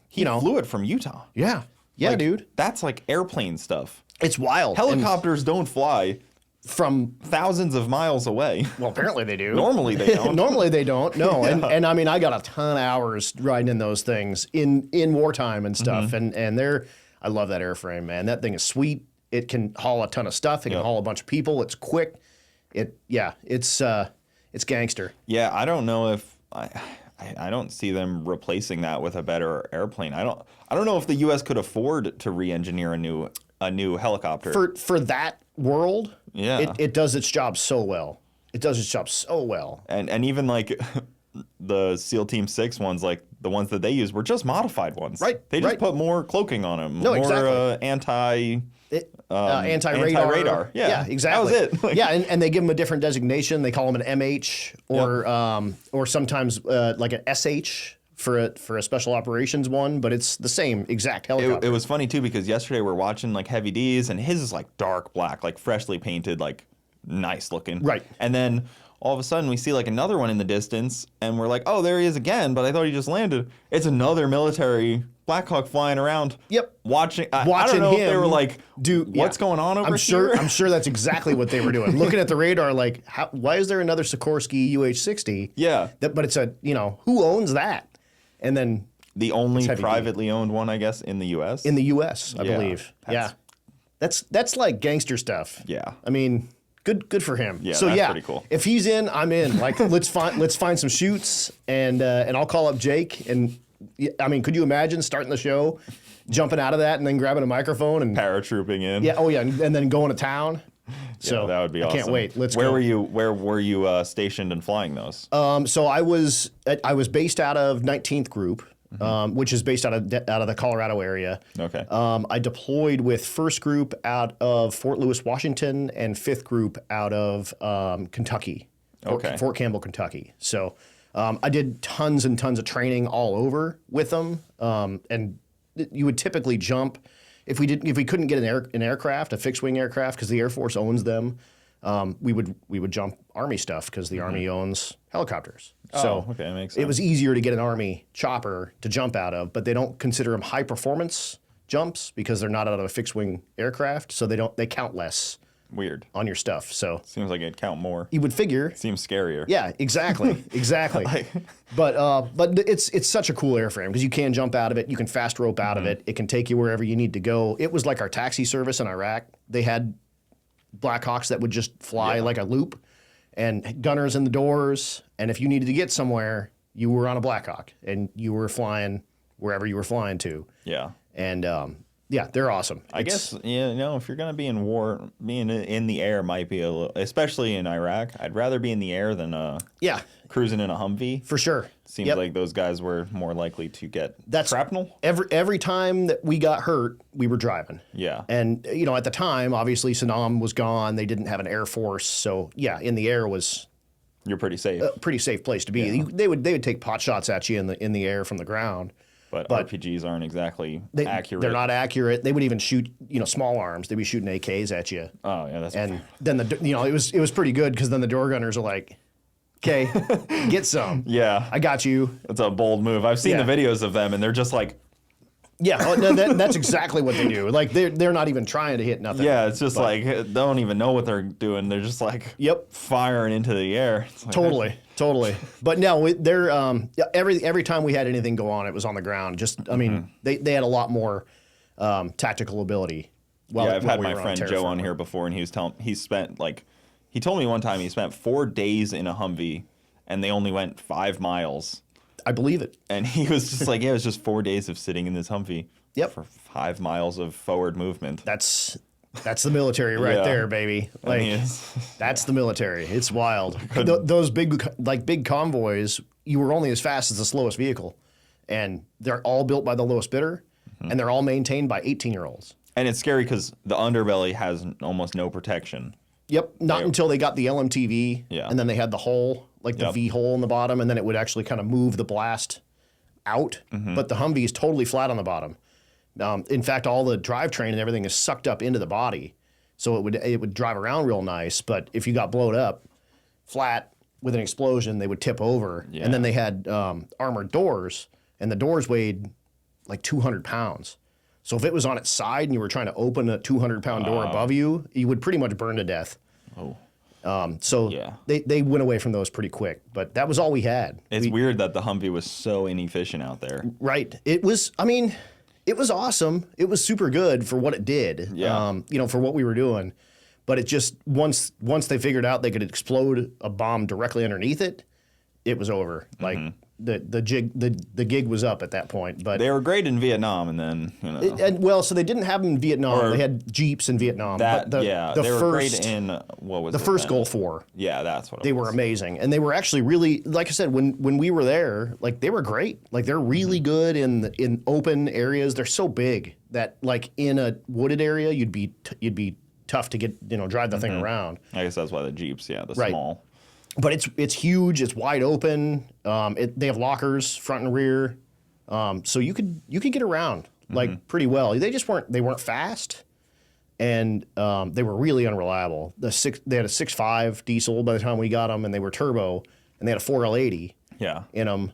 he flew it from Utah. Yeah. Yeah, like, dude. That's like airplane stuff. It's wild. Helicopters don't fly from thousands of miles away. Well, apparently they do. Normally they don't. Normally they don't. No. And I mean, I got a ton of hours riding in those things in wartime and stuff. And I love that airframe, man. That thing is sweet. It can haul a ton of stuff. It can haul a bunch of people. It's quick. It's gangster. Yeah, I don't know if I don't see them replacing that with a better airplane. I don't know if the U.S. could afford to re-engineer a new helicopter for that world. Yeah, it does its job so well. It does its job so well. And even like the SEAL Team 6 ones, like the ones that they used were just modified ones. Right. They just put more cloaking on them. No, more, exactly. Anti-radar. Yeah, exactly. That was it. Yeah, and they give them a different designation. They call them an MH or sometimes like an SH for a special operations one, but it's the same exact helicopter. It was funny too because yesterday we're watching like Heavy D's and his is like dark black, like freshly painted, like nice looking. Right. And then all of a sudden we see like another one in the distance and we're like, oh, there he is again, but I thought he just landed. It's another military Black Hawk flying around. Yep. Watching I don't know if they were like, dude, what's going on over here? I'm sure that's exactly what they were doing. Looking at the radar like, why is there another Sikorsky UH-60? Yeah. But it's who owns that? And then the only privately owned one, I guess, in the U.S. In the U.S., I believe. That's like gangster stuff. Yeah. I mean, good for him. Yeah, so that's pretty cool. If he's in, I'm in. Like, let's find some shoots, and I'll call up Jake. And I mean, could you imagine starting the show, jumping out of that, and then grabbing a microphone and paratrooping in? Yeah. Oh yeah, and then going to town. So that would be awesome. I can't wait. Let's go. Where were you stationed and flying those? So I was based out of 19th Group, which is based out of the Colorado area. Okay. I deployed with 1st Group out of Fort Lewis, Washington, and 5th Group out of Kentucky. Fort Campbell, Kentucky. So I did tons and tons of training all over with them, and you would typically jump. If we couldn't get an aircraft, a fixed wing aircraft, because the Air Force owns them, we would jump Army stuff because the Army owns helicopters. So okay, makes sense. It was easier to get an Army chopper to jump out of, but they don't consider them high performance jumps because they're not out of a fixed wing aircraft, so they count less. Weird. On your stuff. So seems like it'd count more. You would figure. Seems scarier. Yeah, exactly. But it's such a cool airframe because you can jump out of it, you can fast rope out of it, it can take you wherever you need to go. It was like our taxi service in Iraq. They had Black Hawks that would just fly like a loop and gunners in the doors, and if you needed to get somewhere, you were on a Black Hawk and you were flying wherever you were flying to. Yeah. And yeah, they're awesome. I guess, if you're going to be in war, being in the air might be a little, especially in Iraq. I'd rather be in the air than cruising in a Humvee. For sure. Seems like those guys were more likely to get shrapnel. Every time that we got hurt, we were driving. Yeah. And, at the time, obviously, Saddam was gone. They didn't have an Air Force. So, yeah, in the air was... You're pretty safe. A pretty safe place to be. Yeah. They would take pot shots at you in the air from the ground. But RPGs aren't exactly accurate. They're not accurate. They would even shoot, small arms. They'd be shooting AKs at you. Oh yeah, that's. And then it was pretty good because then the door gunners are like, "Okay, get some." Yeah, I got you. That's a bold move. I've seen the videos of them, and they're just like. Yeah, that's exactly what they do. Like they're not even trying to hit nothing. Yeah, it's just like they don't even know what they're doing. They're just like firing into the air. Like, totally. But no, they're every time we had anything go on, it was on the ground. Just they had a lot more tactical ability. I've had my friend Joe on here before, and he told me one time he spent 4 days in a Humvee, and they only went 5 miles. I believe it. And he was just like, it was just 4 days of sitting in this Humvee for 5 miles of forward movement. That's the military right there, baby. Like that's the military. It's wild. Those big convoys, you were only as fast as the slowest vehicle, and they're all built by the lowest bidder, and they're all maintained by 18-year-olds. And it's scary because the underbelly has almost no protection. Yep, not until they got the LMTV, and then they had the hull like the V hole in the bottom, and then it would actually kind of move the blast out. But the Humvee is totally flat on the bottom. In fact, all the drivetrain and everything is sucked up into the body, so it would drive around real nice. But if you got blowed up flat with an explosion, they would tip over. Yeah. And then they had armored doors, and the doors weighed like 200 pounds. So if it was on its side and you were trying to open a 200-pound door above you, you would pretty much burn to death. Oh. They went away from those pretty quick, but that was all we had. It's weird that the Humvee was so inefficient out there. Right. It was awesome. It was super good for what it did. Yeah. For what we were doing. But it just, once they figured out they could explode a bomb directly underneath it, it was over. Like the gig was up at that point. But they were great in Vietnam, and then so they didn't have them in Vietnam. They had Jeeps in Vietnam. They were great in what was the first Gulf War. Yeah, that's what they were amazing, and they were actually really, like I said, when we were there, like they were great. Like they're really good in open areas. They're so big that like in a wooded area you'd be tough to get drive the thing around. I guess that's why the Jeeps, small. But it's huge. It's wide open. They have lockers front and rear, so you could get around like pretty well. They just weren't fast, and they were really unreliable. They had a 6.5 diesel by the time we got them, and they were turbo, and they had a 4L80 in them.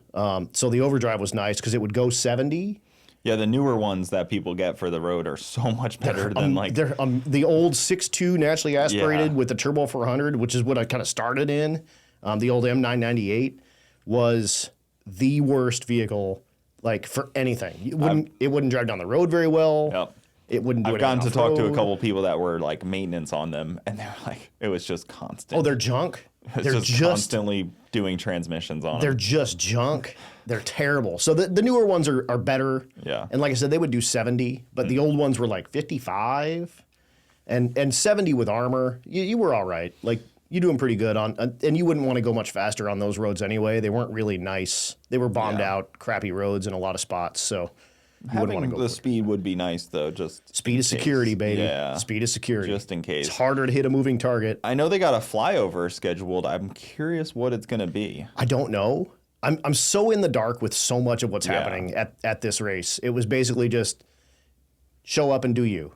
So the overdrive was nice because it would go 70. Yeah, the newer ones that people get for the road are so much better than they're the old 6.2 naturally aspirated with the turbo 400, which is what I kind of started in. The old M998 was the worst vehicle, like for anything. It wouldn't drive down the road very well. Yep. It wouldn't do I've gotten to talk to a couple people that were like maintenance on them, and they're like, it was just constant. Oh, they're junk. They're just constantly doing transmissions on them. They're just junk. They're terrible. So the newer ones are better. Yeah. And like I said, they would do 70, but the old ones were like 55 and 70 with armor. You were all right. Like you doing pretty good on, and you wouldn't want to go much faster on those roads anyway. They weren't really nice. They were bombed out, crappy roads in a lot of spots. So you wouldn't want to go. The speed would be nice though. Just speed is security, baby. Yeah. Speed is security. Just in case. It's harder to hit a moving target. I know they got a flyover scheduled. I'm curious what it's going to be. I don't know. I'm so in the dark with so much of what's happening at this race. It was basically just show up and do you.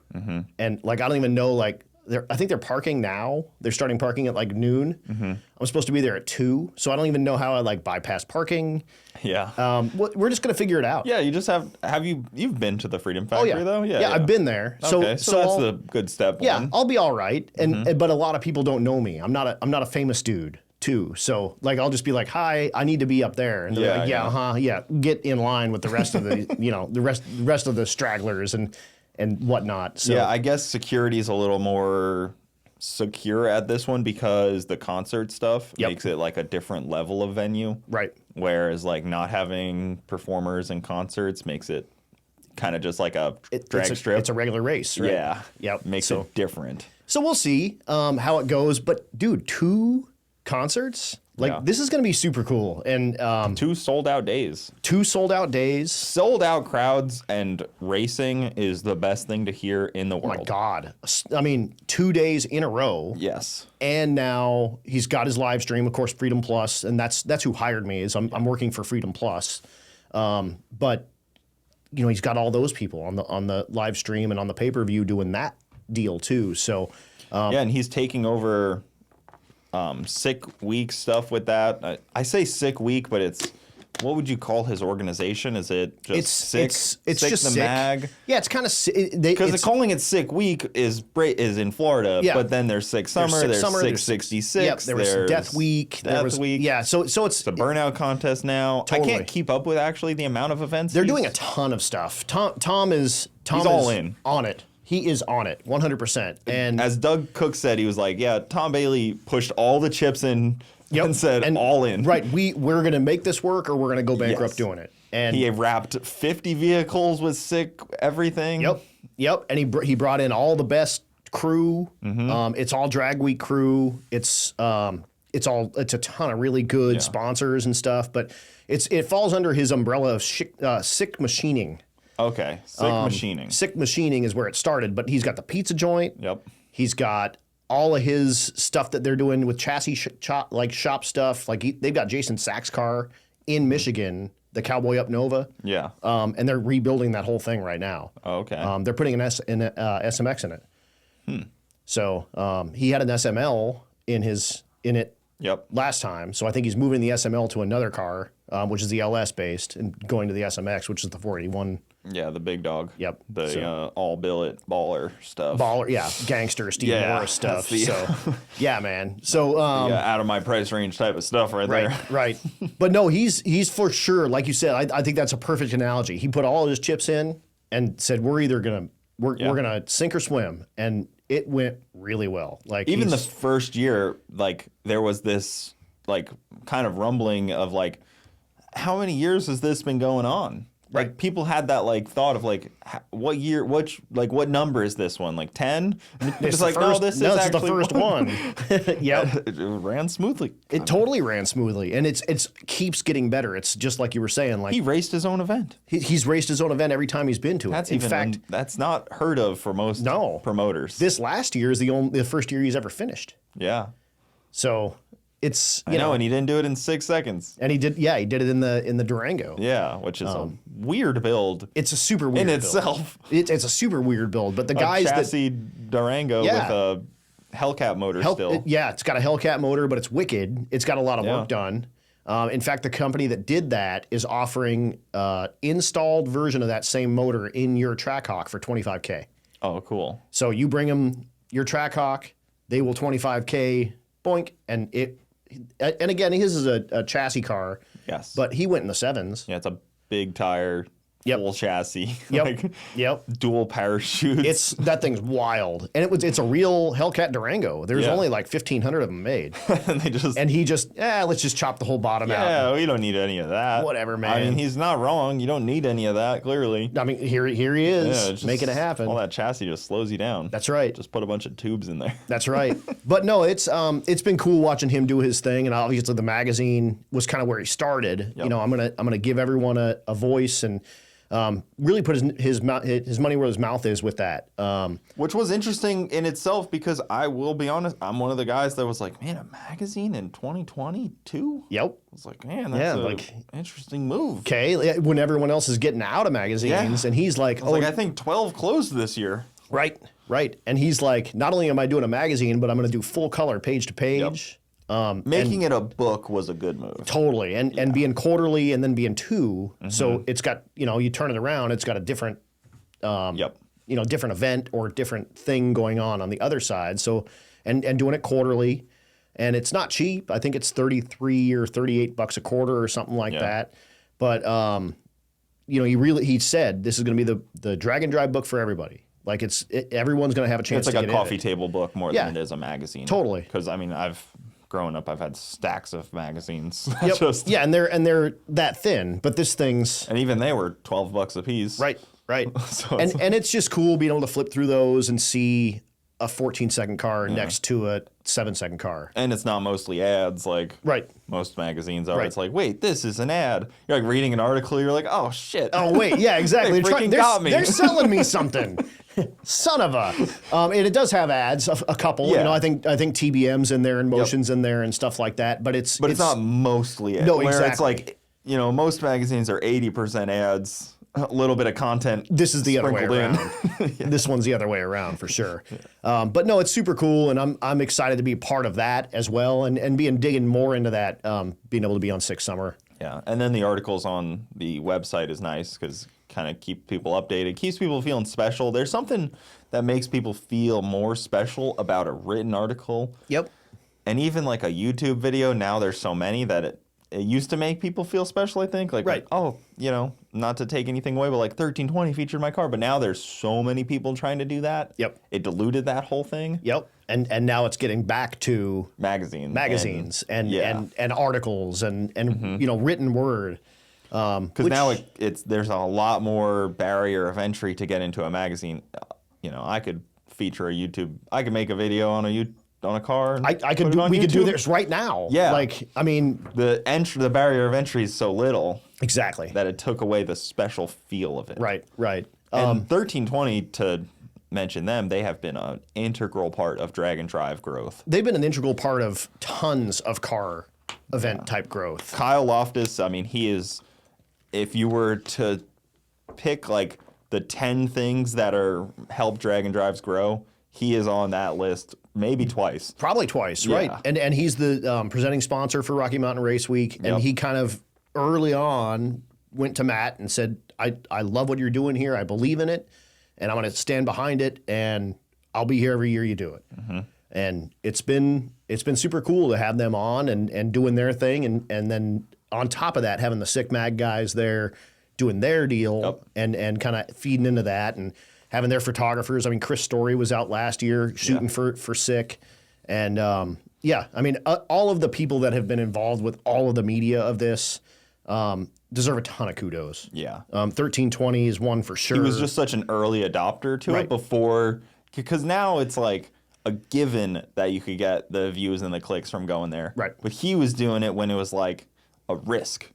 And like I don't even know like I think they're parking now. They're starting parking at like noon. I'm supposed to be there at 2, so I don't even know how I like bypass parking. Yeah. We're just gonna figure it out. Yeah, you just you've been to the Freedom Factory though? Yeah, I've been there. Okay, so that's a good step. Yeah, I'll be all right. And but a lot of people don't know me. I'm not a famous dude too. So like I'll just be like, hi, I need to be up there. And they're like, get in line with the rest of the the rest of the stragglers and whatnot. So yeah, I guess security is a little more secure at this one because the concert stuff makes it like a different level of venue. Right. Whereas like not having performers and concerts makes it kind of just like a drag strip. It's a regular race, right? Yeah. Yep. Makes it different. So we'll see how it goes. But dude, 2 concerts? Like this is going to be super cool. And 2 sold out days. 2 sold out days. Sold out crowds and racing is the best thing to hear in the world. Oh my God. I mean, 2 days in a row. Yes. And now he's got his live stream, of course, Freedom Plus, and that's who hired me. Is I'm working for Freedom Plus. But he's got all those people on the live stream and on the pay-per-view doing that deal too. So and he's taking over sick week stuff with that. I say sick week, but it's what would you call his organization? Is it just sick? It's sick just the sick. Mag? Yeah, it's kind of because calling it sick week is in Florida, but then there's sick summer, there's sick 66. Yep, there was death week. Yeah, so it's a burnout contest now. Totally. I can't keep up with actually the amount of events. They're doing a ton of stuff. Tom is all in on it. He is on it 100%. And as Doug Cook said, he was like, yeah, Tom Bailey pushed all the chips in and said all in. Right. We're going to make this work or we're going to go bankrupt doing it. And he wrapped 50 vehicles with sick everything. Yep. And he brought in all the best crew. It's all drag week crew. It's a ton of really good sponsors and stuff, but it falls under his umbrella of sick machining. Okay, sick machining. Sick machining is where it started, but he's got the pizza joint. Yep. He's got all of his stuff that they're doing with chassis shop stuff. Like they've got Jason Sachs' car in Michigan, the Cowboy Up Nova. Yeah. And they're rebuilding that whole thing right now. Oh, okay. They're putting an SMX in it. So he had an SML in it Yep. last time. So I think he's moving the SML to another car, which is the LS based, and going to the SMX, which is the 481. Yeah, the big dog. Yep. The all billet baller stuff. Baller, yeah, gangster Steve Morris stuff. that's So, yeah, man. So, out of my price range type of stuff right there. right. But no, he's for sure, like you said. I think that's a perfect analogy. He put all of his chips in and said, we're gonna sink or swim, and it went really well. Like Even the first year, like there was this like kind of rumbling of like, how many years has this been going on? Like people had that like thought of like what year, what number is this one? Like 10? It's like this is the first one. Yep. It ran smoothly. It totally ran smoothly, and it's keeps getting better. It's just like you were saying. Like He raced his own event. he's raced his own event every time he's been to it. In fact, that's not heard of for most promoters. this last year is the first year he's ever finished. Yeah. So it's I know, and he didn't do it in 6 seconds. and he did it in the Durango. Yeah, which is a weird build It's a super weird in build. itself. It's a super weird build, but the guys Chassis Durango with a Hellcat motor still. it's got a Hellcat motor, but it's wicked. It's got a lot of work done. In fact, the company that did that is offering installed version of that same motor in your Trackhawk for $25K. Oh, cool. So you bring them your Trackhawk, they will $25K, boink, and again, his is a chassis car. Yes. But he went in the 7s. Yeah, it's a big tire, full chassis. Yep. Yep. Dual parachutes. That thing's wild, and it's a real Hellcat Durango. There's only like 1,500 of them made, and he just let's just chop the whole bottom out. Yeah, we don't need any of that. Whatever, man. I mean, he's not wrong. You don't need any of that. Clearly. I mean, here he is making it happen. All that chassis just slows you down. That's right. Just put a bunch of tubes in there. That's right. But no, it's been cool watching him do his thing, and obviously the magazine was kind of where he started. Yep. You know, I'm gonna give everyone a voice and. Really put his money where his mouth is with that. Which was interesting in itself because I will be honest, I'm one of the guys that was like, man, a magazine in 2022? Yep. I was like, man, that's an interesting move. Okay, when everyone else is getting out of magazines, and he's like, I think 12 closed this year. Right. And he's like, not only am I doing a magazine, but I'm going to do full color, page to page. Making it a book was a good move. Totally. And being quarterly and then being 2. So it's got, you turn it around, it's got a different, different event or different thing going on the other side. So, and doing it quarterly. And it's not cheap. I think it's $33 or $38 a quarter or something like that. But, he said this is going to be the drag and drive book for everybody. Like everyone's going to have a chance to get in. It's like a coffee table book more than it is a magazine. Totally. Because, I mean, growing up, I've had stacks of magazines. Yep. And they're that thin, but this thing's and even they were $12 a piece. Right. So and it's just cool being able to flip through those and see a 14-second car next to a 7-second car. And it's not mostly ads like most magazines are. It's like, wait, this is an ad. You're like reading an article, you're like, oh shit. Oh wait, yeah, exactly. got me. They're selling me something. Son of a. And it does have ads, a couple. Yeah. I think TBM's in there and Motion's in there and stuff like that. But it's not mostly ads. No, where exactly. It's like, most magazines are 80% ads, a little bit of content. This is the other way sprinkled around. This one's the other way around for sure. But no, it's super cool, and I'm excited to be part of that as well, and digging more into that, being able to be on Six Summer. Yeah, and then the articles on the website is nice because kind of keep people updated, keeps people feeling special. There's something that makes people feel more special about a written article. Yep. And even like a YouTube video, now there's so many that it used to make people feel special, I think. Like, not to take anything away, but like 1320 featured my car. But now there's so many people trying to do that. Yep. It diluted that whole thing. Yep. And now it's getting back to magazines and articles and written word. Because now there's a lot more barrier of entry to get into a magazine. I could feature a YouTube. I could make a video on a car. We could do this right now. Yeah. The barrier of entry is so little. Exactly. That it took away the special feel of it. Right. And 1320 to mention them. They have been an integral part of drag and drive growth. They've been an integral part of tons of car event type growth. Kyle Loftus, I mean, he is, if you were to pick like the 10 things that are help drag and drives grow, he is on that list maybe twice. Probably twice, right? And he's the presenting sponsor for Rocky Mountain Race Week. And he kind of early on went to Matt and said, I love what you're doing here. I believe in it. And I'm going to stand behind it, and I'll be here every year you do it. And it's been super cool to have them on and doing their thing, and then on top of that, having the Sick Mag guys there doing their deal and kind of feeding into that, and having their photographers. I mean, Chris Dorey was out last year shooting for Sick, and I mean, all of the people that have been involved with all of the media of this. Deserve a ton of kudos. 1320 is one for sure. He was just such an early adopter to it before, because now it's like a given that you could get the views and the clicks from going there. Right. But he was doing it when it was like a risk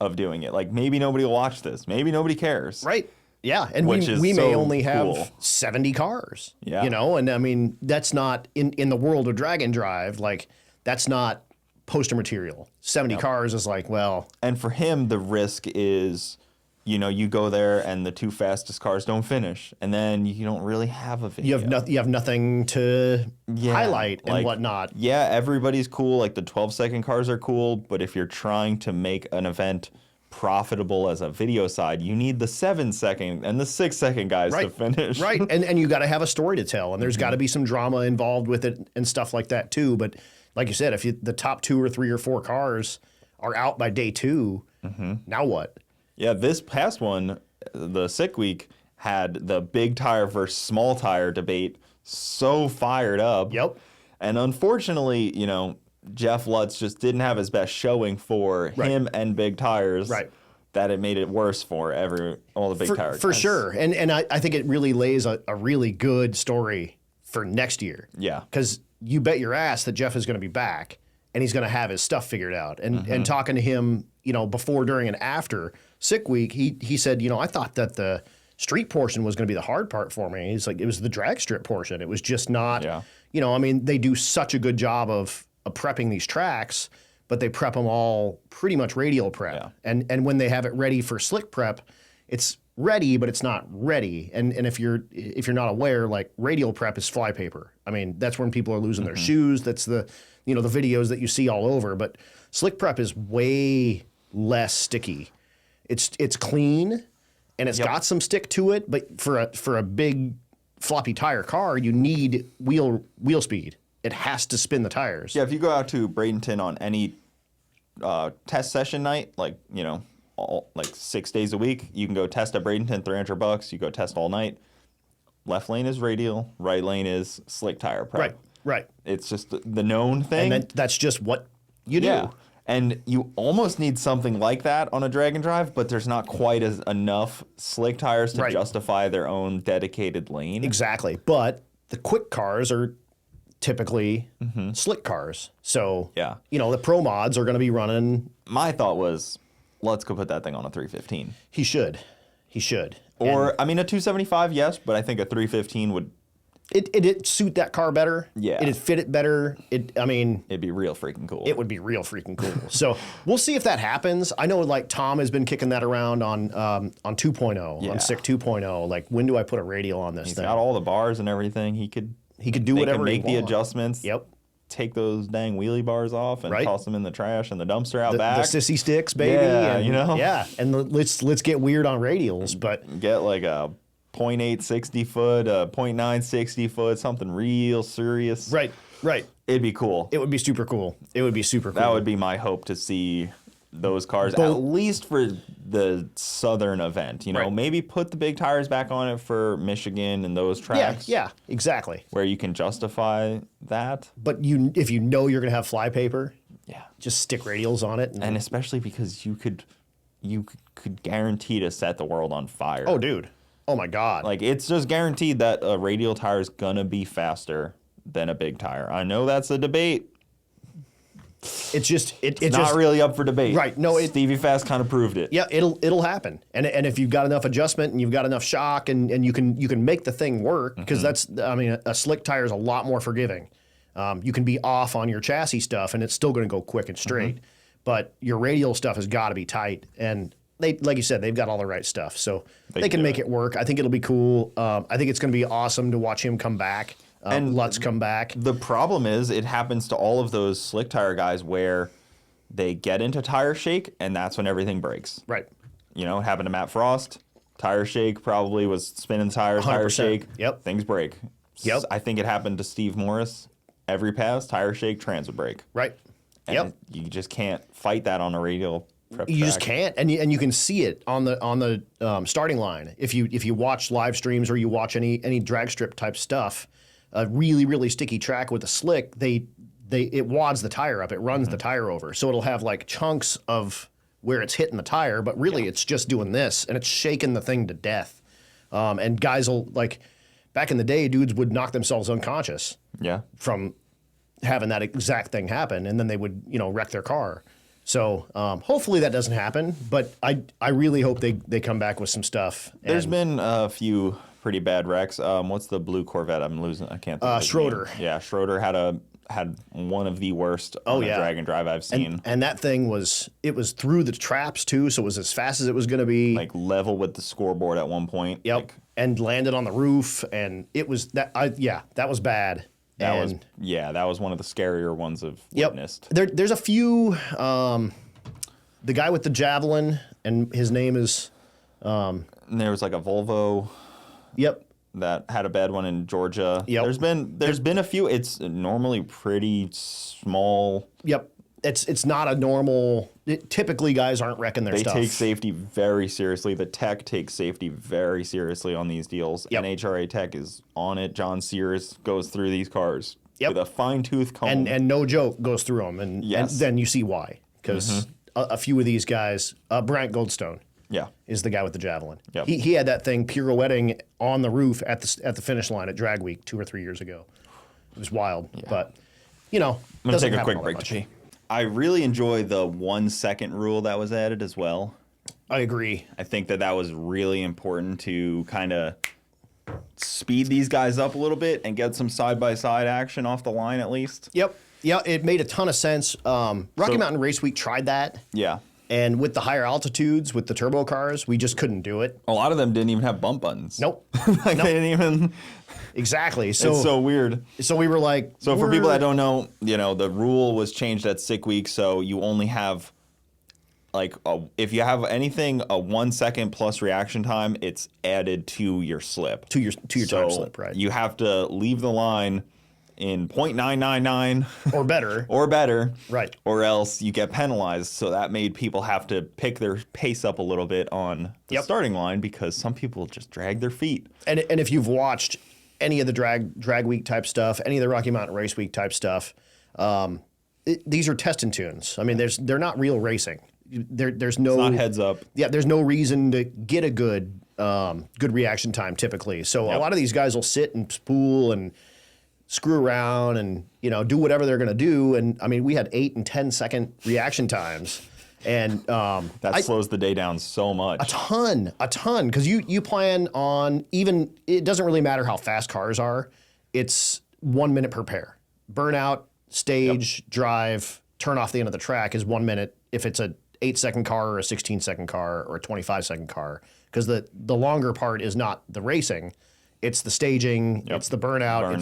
of doing it. Like, maybe nobody will watch this. Maybe nobody cares. Right. Yeah. And we may only have 70 cars. Yeah. You know, and I mean, that's not in the world of drag and drive, like, that's not poster material. 70 cars is like, well. And for him, the risk is, you know, you go there and the 2 fastest cars don't finish, and then you don't really have a video. You have nothing to highlight and whatnot. Yeah, everybody's cool. Like, the 12-second cars are cool, but if you're trying to make an event profitable as a video side, you need the 7-second and the 6-second guys to finish. Right. And you got to have a story to tell, and there's got to be some drama involved with it and stuff like that too. But like you said, if the top 2 or 3 or 4 cars are out by day 2, now what? Yeah, this past one, the Sick Week, had the big tire versus small tire debate so fired up. Yep. And unfortunately, you know, Jeff Lutz just didn't have his best showing for him and big tires. Right. That it made it worse for all the big tires. For sure. And I think it really lays a really good story for next year. Yeah. Because you bet your ass that Jeff is going to be back, and he's going to have his stuff figured out. And talking to him, you know, before, during, and after Sick Week, he said, you know, I thought that the street portion was going to be the hard part for me. He's like, it was the drag strip portion. It was just not, you know, I mean, they do such a good job of prepping these tracks, but they prep them all pretty much radial prep. Yeah. And when they have it ready for slick prep, it's ready, but it's not ready. And if you're not aware, like, radial prep is flypaper. I mean, that's when people are losing their shoes. That's the videos that you see all over. But slick prep is way less sticky. It's clean, and it's got some stick to it. But for a big floppy tire car, you need wheel speed. It has to spin the tires. Yeah, if you go out to Bradenton on any test session night, like, you know, like 6 days a week, you can go test at Bradenton, $300. You go test all night. Left lane is radial, right lane is slick tire prep. Right. It's just the known thing. And that's just what you do. Yeah. And you almost need something like that on a drag and drive, but there's not quite enough slick tires to justify their own dedicated lane. Exactly. But the quick cars are typically slick cars. So, you know, the pro mods are going to be running. My thought was, let's go put that thing on a 315. He should. Or, I mean, a 275, yes, but I think a 315 would... It'd suit that car better. Yeah. It'd fit it better. It'd be real freaking cool. It would be real freaking cool. So we'll see if that happens. I know, like, Tom has been kicking that around on 2.0, on Sick 2.0. Like, when do I put a radial on this thing? He's got all the bars and everything. He could do whatever he he make the adjustments. Yep. Take those dang wheelie bars off and toss them in the trash and the dumpster out back. The sissy sticks, baby. Yeah, and, you know? Yeah, and let's get weird on radials, but... Get like a 0.8 60 foot, a 0.9 60 foot, something real serious. Right. It'd be cool. It would be super cool. That would be my hope, to see those cars, at least for the southern event. You know, maybe put the big tires back on it for Michigan and those tracks. Yeah, exactly. Where you can justify that. But if you know you're going to have flypaper, just stick radials on it. And especially because you could guarantee to set the world on fire. Oh, dude. Oh, my God. Like, it's just guaranteed that a radial tire is going to be faster than a big tire. I know that's a debate, It's just It's it's not just really up for debate. Right, no, Stevie Fast kind of proved it. yeah, it'll happen. And if you've got enough adjustment and you've got enough shock and you can make the thing work, because a slick tire is a lot more forgiving. You can be off on your chassis stuff and it's still going to go quick and straight. But your radial stuff has got to be tight, and they, like you said, they've got all the right stuff, so they can make it work. I think it'll be cool. I think it's going to be awesome to watch him come back. And Lutz come back. The problem is it happens to all of those slick tire guys where they get into tire shake, and that's when everything breaks. Right. You know, it happened to Matt Frost. Tire shake probably was spinning the tires, 100%. tire shake. Yep. Things break. Yep. I think it happened to Steve Morris. Every pass, tire shake, trans would break. Right. And you just can't fight that on a radial prep You track. just can't, and you can see it on the starting line if you watch live streams or you watch any drag strip type stuff. A really sticky track with a slick, it wads the tire up, it runs the tire over, so it'll have like chunks of where it's hitting the tire, but really it's just doing this and it's shaking the thing to death. And guys will, like, back in the day, dudes would knock themselves unconscious from having that exact thing happen, and then they would, wreck their car. So hopefully that doesn't happen, but I really hope they come back with some stuff. There's been a few pretty bad wrecks. What's the blue Corvette? I'm losing. I can't think of his Schroeder. name. Yeah, Schroeder had one of the worst on a drag and drive I've seen. And that thing was through the traps too, so it was as fast as it was going to be. Like level with the scoreboard at one point. Yep. Like, and landed on the roof, and it was that was bad. That was one of the scarier ones I've witnessed. There's a few. The guy with the javelin, and his name is. And there was like a Volvo. Yep. That had a bad one in Georgia. Yep. There's been a few. It's normally pretty small. Yep. It's not a normal. Typically, guys aren't wrecking their stuff. They take safety very seriously. The tech takes safety very seriously on these deals. Yep. NHRA tech is on it. John Sears goes through these cars with a fine-tooth comb. And no joke goes through them. And then you see why. Because a few of these guys, Bryant Goldstone is the guy with the javelin. Yep. He had that thing pirouetting on the roof at the finish line at Drag Week 2 or 3 years ago. It was wild. Yeah. But, I'm going to take a quick break to pee. I really enjoy the 1 second rule that was added as well. I agree. I think that was really important to kind of speed these guys up a little bit and get some side-by-side action off the line at least. Yep. Yeah, it made a ton of sense. Rocky Mountain Race Week tried that. Yeah. And with the higher altitudes, with the turbo cars, we just couldn't do it. A lot of them didn't even have bump buttons. Nope. They didn't even... Exactly. So it's so weird. So we were like... So for people that don't know, the rule was changed at Sick Week, so you only have, if you have anything, a 1 second plus reaction time, it's added to your slip. To your time slip, right. You have to leave the line in 0.999. Or better. Or better. Right. Or else you get penalized. So that made people have to pick their pace up a little bit on the starting line because some people just drag their feet. And if you've watched any of the drag week type stuff, any of the Rocky Mountain Race Week type stuff, these are test and tunes. I mean, they're not real racing. There's no... It's not heads up. Yeah, there's no reason to get a good reaction time typically. So a lot of these guys will sit and spool and screw around and do whatever they're going to do. And I mean, we had 8 and 10 second reaction times. And that slows the day down so much. A ton, because you plan on it doesn't really matter how fast cars are. It's 1 minute per pair. Burnout, stage, drive, turn off the end of the track is 1 minute if it's a 8-second car or a 16-second car or a 25-second car. Because the longer part is not the racing. It's the staging, it's the burnout,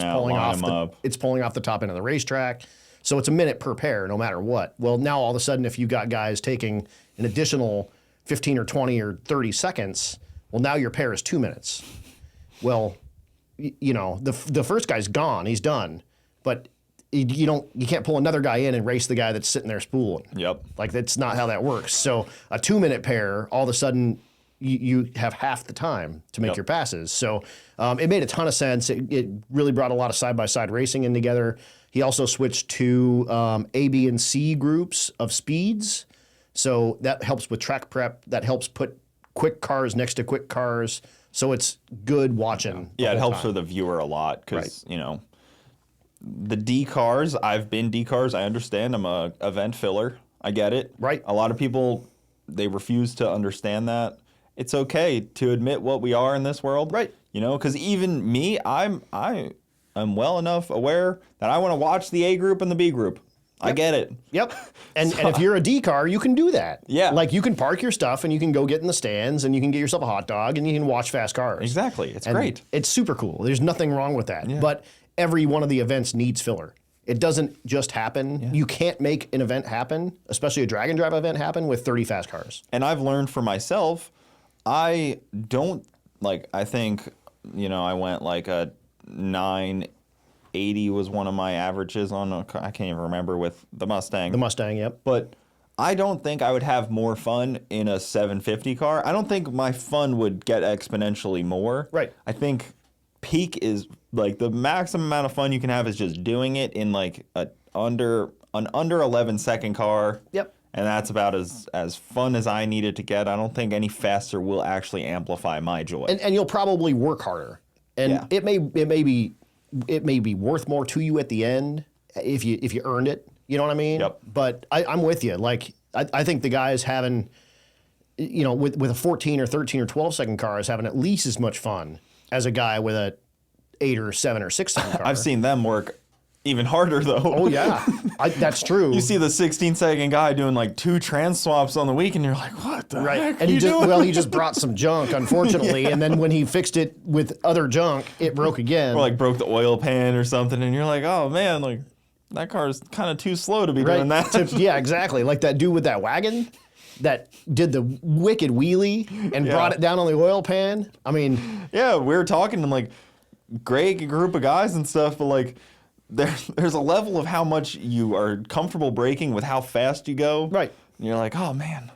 it's pulling off the top end of the racetrack. So it's a minute per pair, no matter what. Well, now all of a sudden, if you've got guys taking an additional 15 or 20 or 30 seconds, well, now your pair is 2 minutes. Well, the first guy's gone, he's done, but you can't pull another guy in and race the guy that's sitting there spooling. Yep. Like that's not how that works. So a 2 minute pair, all of a sudden, you have half the time to make your passes. So it made a ton of sense. It really brought a lot of side-by-side racing in together. He also switched to A, B, and C groups of speeds. So that helps with track prep. That helps put quick cars next to quick cars. So it's good watching. Yeah, it helps for the viewer a lot because, the D cars, I've been D cars. I understand. I'm a event filler. I get it. Right. A lot of people, they refuse to understand that. It's okay to admit what we are in this world. Right. You know, because even me, I am well enough aware that I want to watch the A group and the B group. I get it. Yep. And if you're a D car, you can do that. Yeah. Like you can park your stuff and you can go get in the stands and you can get yourself a hot dog and you can watch fast cars. Exactly. It's And great. It's super cool. There's nothing wrong with that. Yeah. But every one of the events needs filler. It doesn't just happen. Yeah. You can't make an event happen, especially a drag and drive event happen with 30 fast cars. And I've learned for myself, I don't, like, I think, you know, I went like a 980 was one of my averages on a, I can't even remember, with the Mustang. The Mustang, yep. But I don't think I would have more fun in a 750 car. I don't think my fun would get exponentially more. Right. I think peak is like the maximum amount of fun you can have is just doing it in like an under 11-second car. Yep. And that's about as fun as I need it to get. I don't think any faster will actually amplify my joy. And you'll probably work harder. And Yeah. it may be worth more to you at the end if you earned it. You know what I mean? Yep. But I'm with you. Like I think the guys having, you know, with a 14 or 13 or 12-second car is having at least as much fun as a guy with a 8 or 7 or 6-second car. I've seen them work even harder though. Oh yeah, that's true. You see the 16-second guy doing like 2 trans swaps on the week, and you're like, what the heck And are you doing? he just brought some junk, unfortunately, and then when he fixed it with other junk, it broke again. Or like broke the oil pan or something, and you're like, oh man, like that car's kind of too slow to be doing that. Yeah, exactly. Like that dude with that wagon that did the wicked wheelie and brought it down on the oil pan. I mean, Yeah, we were talking and like great group of guys and stuff, but like there's a level of how much you are comfortable braking with how fast you go. Right. And you're like, oh man,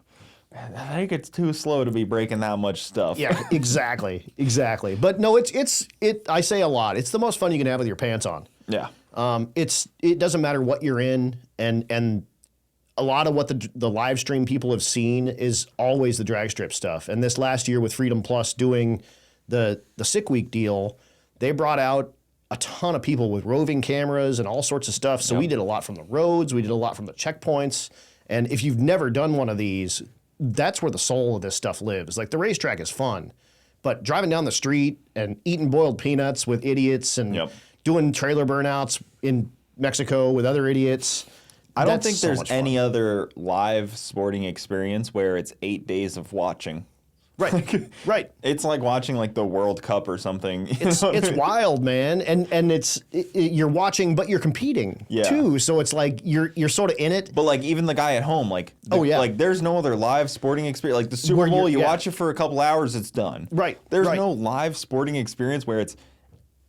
I think it's too slow to be braking that much stuff. yeah, exactly. But no, it's I say a lot. It's the most fun you can have with your pants on. Yeah. It doesn't matter what you're in, and a lot of what the live stream people have seen is always the drag strip stuff. And this last year with Freedom Plus doing the Sick Week deal, they brought out a ton of people with roving cameras and all sorts of stuff. So we did a lot from the roads, we did a lot from the checkpoints. And if you've never done one of these, that's where the soul of this stuff lives. Like the racetrack is fun, but driving down the street and eating boiled peanuts with idiots and doing trailer burnouts in Mexico with other idiots. I don't think there's any other live sporting experience where it's 8 days of watching. Right, right. It's like watching like the World Cup or something. It's wild, man, and you're watching, but you're competing too. So it's like you're sort of in it. But like even the guy at home, like like there's no other live sporting experience. Like the Super Bowl, you watch it for a couple hours, it's done. Right. There's no live sporting experience where it's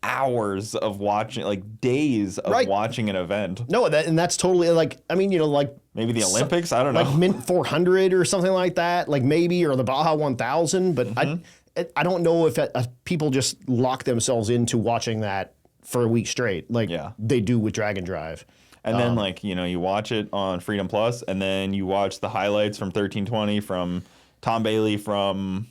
hours of watching, like days of watching an event. No, that's totally like, I mean, you know, like maybe the Olympics. I don't know, like Mint 400 or something like that, like maybe, or the Baja 1000. But I don't know if people just lock themselves into watching that for a week straight, like they do with Drag and Drive. And then like, you know, you watch it on Freedom Plus, and then you watch the highlights from 1320 from Tom Bailey, from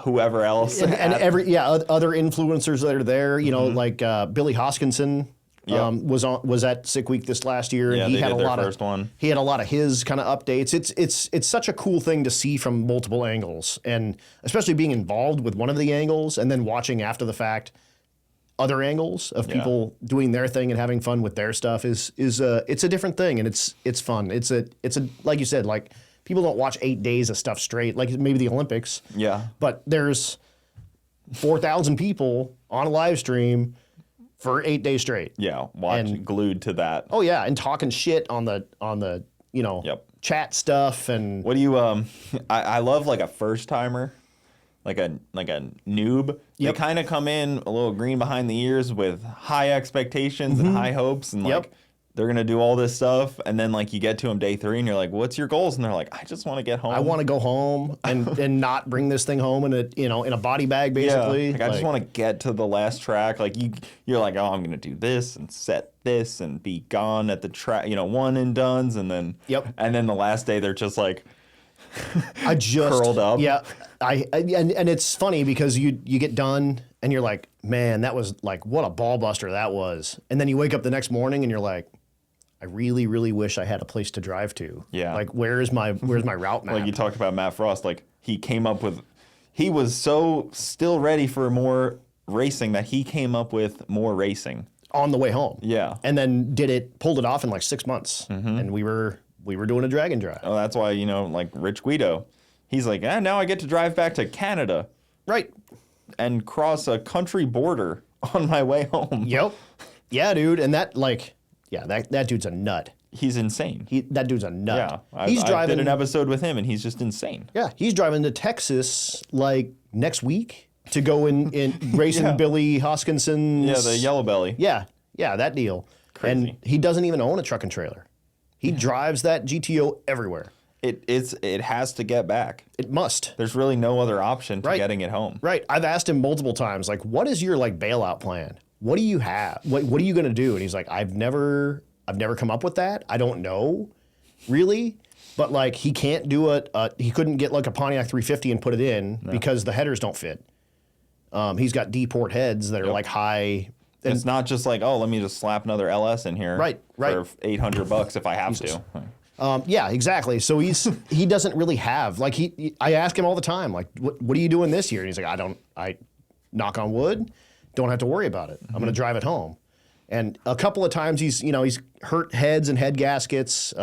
whoever else, and other influencers that are there, you know, like Billy Hoskinson was at Sick Week this last year, and he had a lot of his kind of updates. It's such a cool thing to see from multiple angles, and especially being involved with one of the angles and then watching after the fact other angles of people doing their thing and having fun with their stuff is it's a different thing, and it's fun. It's a like you said, like people don't watch 8 days of stuff straight, like maybe the Olympics. Yeah. But there's 4,000 people on a live stream for 8 days straight. Yeah, glued to that. Oh yeah, and talking shit on the you know chat stuff. And what do you I love like a first timer, like a noob. They kind of come in a little green behind the ears with high expectations and high hopes, and like they're going to do all this stuff, and then like you get to them day 3 and you're like, what's your goals? And they're like, I just want to get home. I want to go home and not bring this thing home in a body bag, basically. Like I just want to get to the last track. Like you're like, oh, I'm going to do this and set this and be gone at the track, one and dones, and then and then the last day they're just like, I just curled up. Yeah, and it's funny because you get done and you're like, man, that was like what a ball buster that was. And then you wake up the next morning and you're like, I really, really wish I had a place to drive to. Yeah. Like where's my route map? Like you talked about Matt Frost, like he was so still ready for more racing that he came up with more racing on the way home. Yeah. And then pulled it off in like 6 months. And we were doing a drag and drive. Oh, that's why, like Rich Guido, he's like, now I get to drive back to Canada. Right. And cross a country border on my way home. Yep. Yeah, dude. And that that dude's a nut. He's insane. That dude's a nut. Yeah. He's driving. I did an episode with him and he's just insane. Yeah. He's driving to Texas like next week to go in racing Billy Hoskinson's. Yeah, the Yellow Belly. Yeah. Yeah, that deal. Crazy. And he doesn't even own a truck and trailer. He drives that GTO everywhere. It has to get back. It must. There's really no other option to getting it home. Right. I've asked him multiple times, like, what is your like bailout plan? What do you have? What are you going to do? And he's like, I've never come up with that. I don't know, really. But like, he can't do it. He couldn't get like a Pontiac 350 and put it in because the headers don't fit. He's got D-port heads that are like high. And it's not just like, let me just slap another LS in here. Right. For $800 if I have to. Yeah, exactly. So he doesn't really have like I ask him all the time, like, what are you doing this year? And he's like, I knock on wood, don't have to worry about it. I'm going to drive it home. And a couple of times he's hurt heads and head gaskets.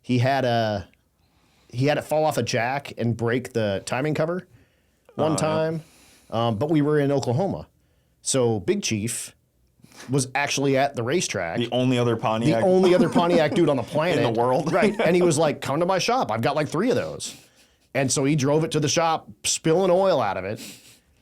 He had it fall off a jack and break the timing cover one time. But we were in Oklahoma. So Big Chief was actually at the racetrack. The only other Pontiac dude on the planet. in the world. Right. And he was like, come to my shop. I've got like 3 of those. And so he drove it to the shop, spilling oil out of it,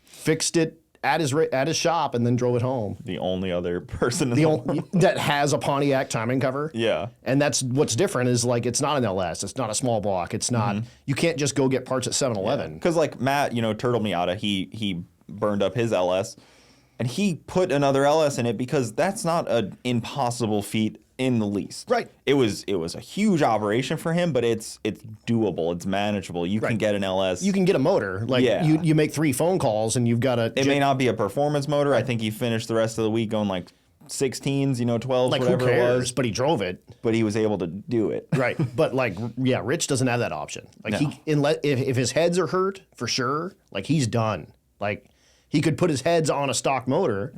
fixed it at his shop, and then drove it home. The only other person in the world that has a Pontiac timing cover. Yeah. And that's what's different is like, it's not an LS. It's not a small block. It's not, you can't just go get parts at 7-Eleven. Because like Matt, Turtle Miata, he burned up his LS. And he put another LS in it because that's not an impossible feat in the least. Right. It was a huge operation for him, but it's doable. It's manageable. You can get an LS. You can get a motor. Like you make 3 phone calls and you've got a. It may not be a performance motor. I think he finished the rest of the week going like 16s, 12s, like whatever who cares? it was. But he drove it. But he was able to do it. Right. But like, yeah, Rich doesn't have that option. Like No. if his heads are hurt for sure, like he's done. Like. He could put his heads on a stock motor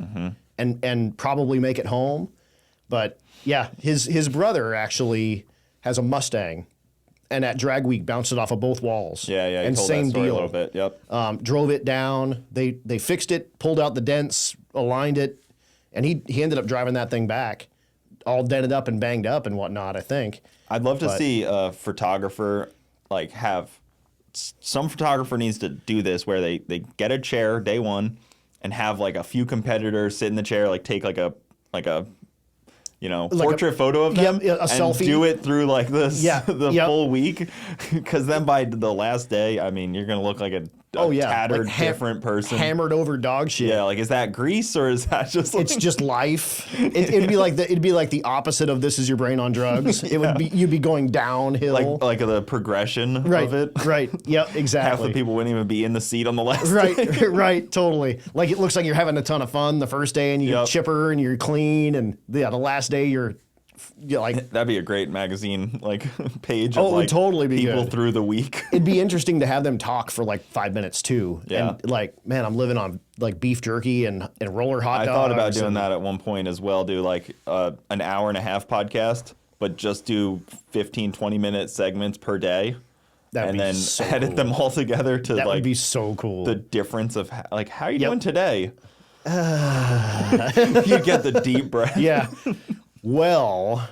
and probably make it home. But yeah, his brother actually has a Mustang and at Drag Week bounced it off of both walls. Yeah, and told same that story deal. a little bit. Yep. Drove it down. They fixed it, pulled out the dents, aligned it, and he ended up driving that thing back, all dented up and banged up and whatnot, I think. I'd love to see a photographer like have. Some photographer needs to do this where they get a chair day one and have like a few competitors sit in the chair, like take like a portrait photo of them a and selfie. Do it through like this the Yep. full week. Because then by the last day, I mean, you're going to look like a tattered, like different person. Hammered over dog shit. Yeah, like is that grease or is that just like... It's just life. It'd be like the opposite of This Is Your Brain on Drugs. It would be you'd be going downhill. like the progression of it. Right. Yep, exactly. Half the people wouldn't even be in the seat on the last Right, day. right, totally. Like it looks like you're having a ton of fun the first day and you get chipper and you're clean and the last day you're like that'd be a great magazine like page. Oh, of, it like, would totally be people good. through the week. It'd be interesting to have them talk for like 5 minutes too. Yeah. And like, man, I'm living on like beef jerky and roller hot dogs. I thought about doing that at one point as well. Do like an hour and a half podcast, but just do 15, 20-minute segments per day. That'd and be then so edit cool. them all together to That like would be so cool. the difference of like how are you Yep. doing today? You get the deep breath. Yeah. Well.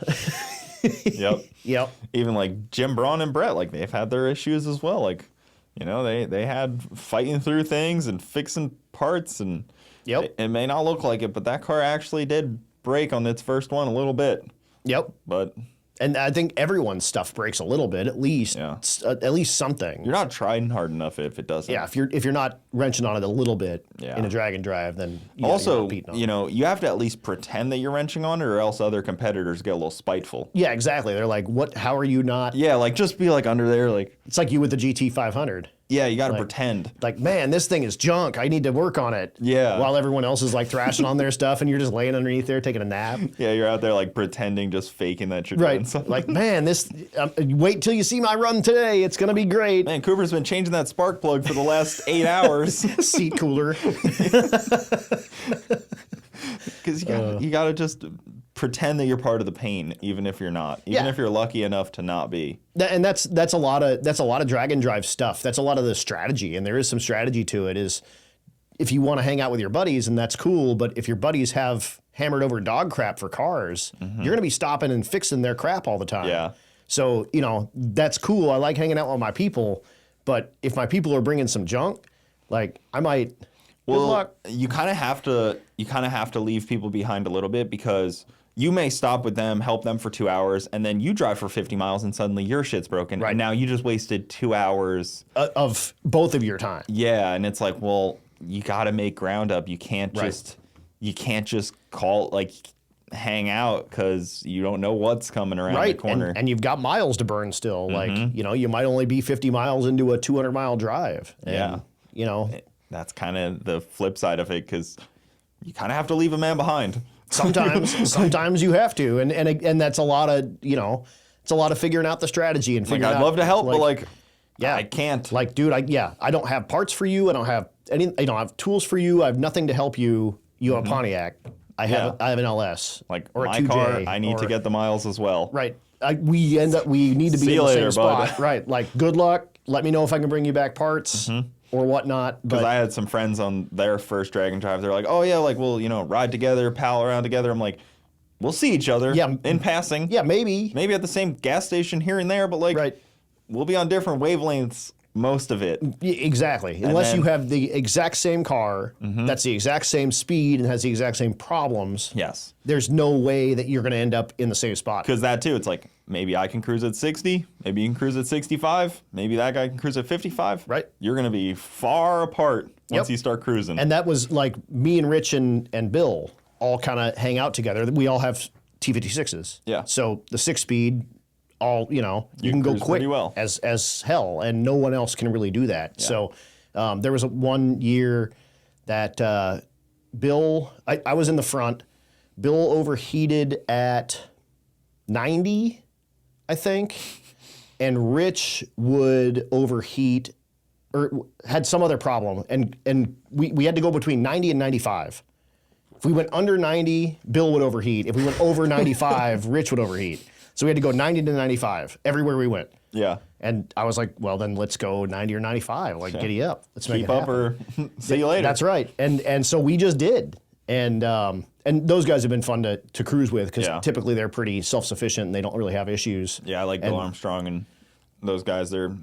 Yep. Yep. Even like Jim Braun and Brett, like they've had their issues as well. Like, they had fighting through things and fixing parts and Yep. it may not look like it, but that car actually did break on its first one a little bit. Yep. But And I think everyone's stuff breaks a little bit, at least. Yeah. At least something. You're not trying hard enough if it doesn't. Yeah, if you're not wrenching on it a little bit in a drag and drive, then also, you're not you know, you have to at least pretend that you're wrenching on it, or else other competitors get a little spiteful. Yeah, exactly. They're like, "What? How are you not?" Yeah, like just be like under there, like It's like you with the GT 500. yeah, you got to pretend. Like, man, this thing is junk. I need to work on it. Yeah. While everyone else is like thrashing on their stuff, and you're just laying underneath there taking a nap. Yeah, you're out there like pretending, just faking that you're Right. doing something. Like, man, this. Wait till you see my run today. It's gonna be great. Man, Cooper's been changing that spark plug for the last 8 hours. Seat cooler. Because you gotta just pretend that you're part of the pain, even if you're not. Even if you're lucky enough to not be. And that's a lot of drag and drive stuff. That's a lot of the strategy, and there is some strategy to it. Is if you want to hang out with your buddies, and that's cool, but if your buddies have hammered over dog crap for cars, you're going to be stopping and fixing their crap all the time. Yeah. So, you know, that's cool. I like hanging out with my people, but if my people are bringing some junk, like I might. Good luck. You kind of have to leave people behind a little bit, because you may stop with them, help them for 2 hours, and then you drive for 50 miles and suddenly your shit's broken. Right. And now you just wasted 2 hours Of both of your time. Yeah, and it's like, well, you got to make ground up. You can't just call, like, hang out, because you don't know what's coming around the corner. And you've got miles to burn still. Like, you know, you might only be 50 miles into a 200-mile drive. And, Yeah. you know. That's kind of the flip side of it, because you kind of have to leave a man behind. Sometimes you have to, and that's a lot of, you know, it's a lot of figuring out the strategy and Like, figuring I'd out, love to help, but like, yeah, I can't. Like, dude, I don't have parts for you. I don't have I don't have tools for you. I have nothing to help you. You have a Pontiac. I have an LS. Like, or a my 2J, car, I need to get the miles as well. Right. We need to be See in you the later, same bud. spot. Right. Like, good luck. Let me know if I can bring you back parts or whatnot. Because But I had some friends on their first drag and drive. They're like, oh, yeah, like, we'll, you know, ride together, pal around together. I'm like, we'll see each other in passing. yeah, maybe. Maybe at the same gas station here and there, but like, Right. we'll be on different wavelengths most of it. Exactly. Unless then- you have the exact same car, that's the exact same speed and has the exact same problems. Yes. There's no way that you're going to end up in the same spot. Because that too, it's like, maybe I can cruise at 60, maybe you can cruise at 65, maybe that guy can cruise at 55. Right. You're going to be far apart once you start cruising. And that was like me and Rich and Bill all kind of hang out together. We all have T56s. Yeah. So the 6-speed, all, you know, you can go cruise quick pretty well. as hell, and no one else can really do that. So there was one year that Bill, I was in the front. Bill overheated at 90, I think, and Rich would overheat or had some other problem, and we had to go between 90 and 95. If we went under 90, Bill would overheat. If we went over 95, Rich would overheat. So we had to go 90 to 95 everywhere we went. Yeah. And I was like, well, then let's go 90 or 95. Like, giddy up. Let's make Keep it up happen. or see you later. That's right. And so we just did. And those guys have been fun to cruise with, because typically they're pretty self-sufficient and they don't really have issues. Yeah, I like Bill Armstrong and those guys. They're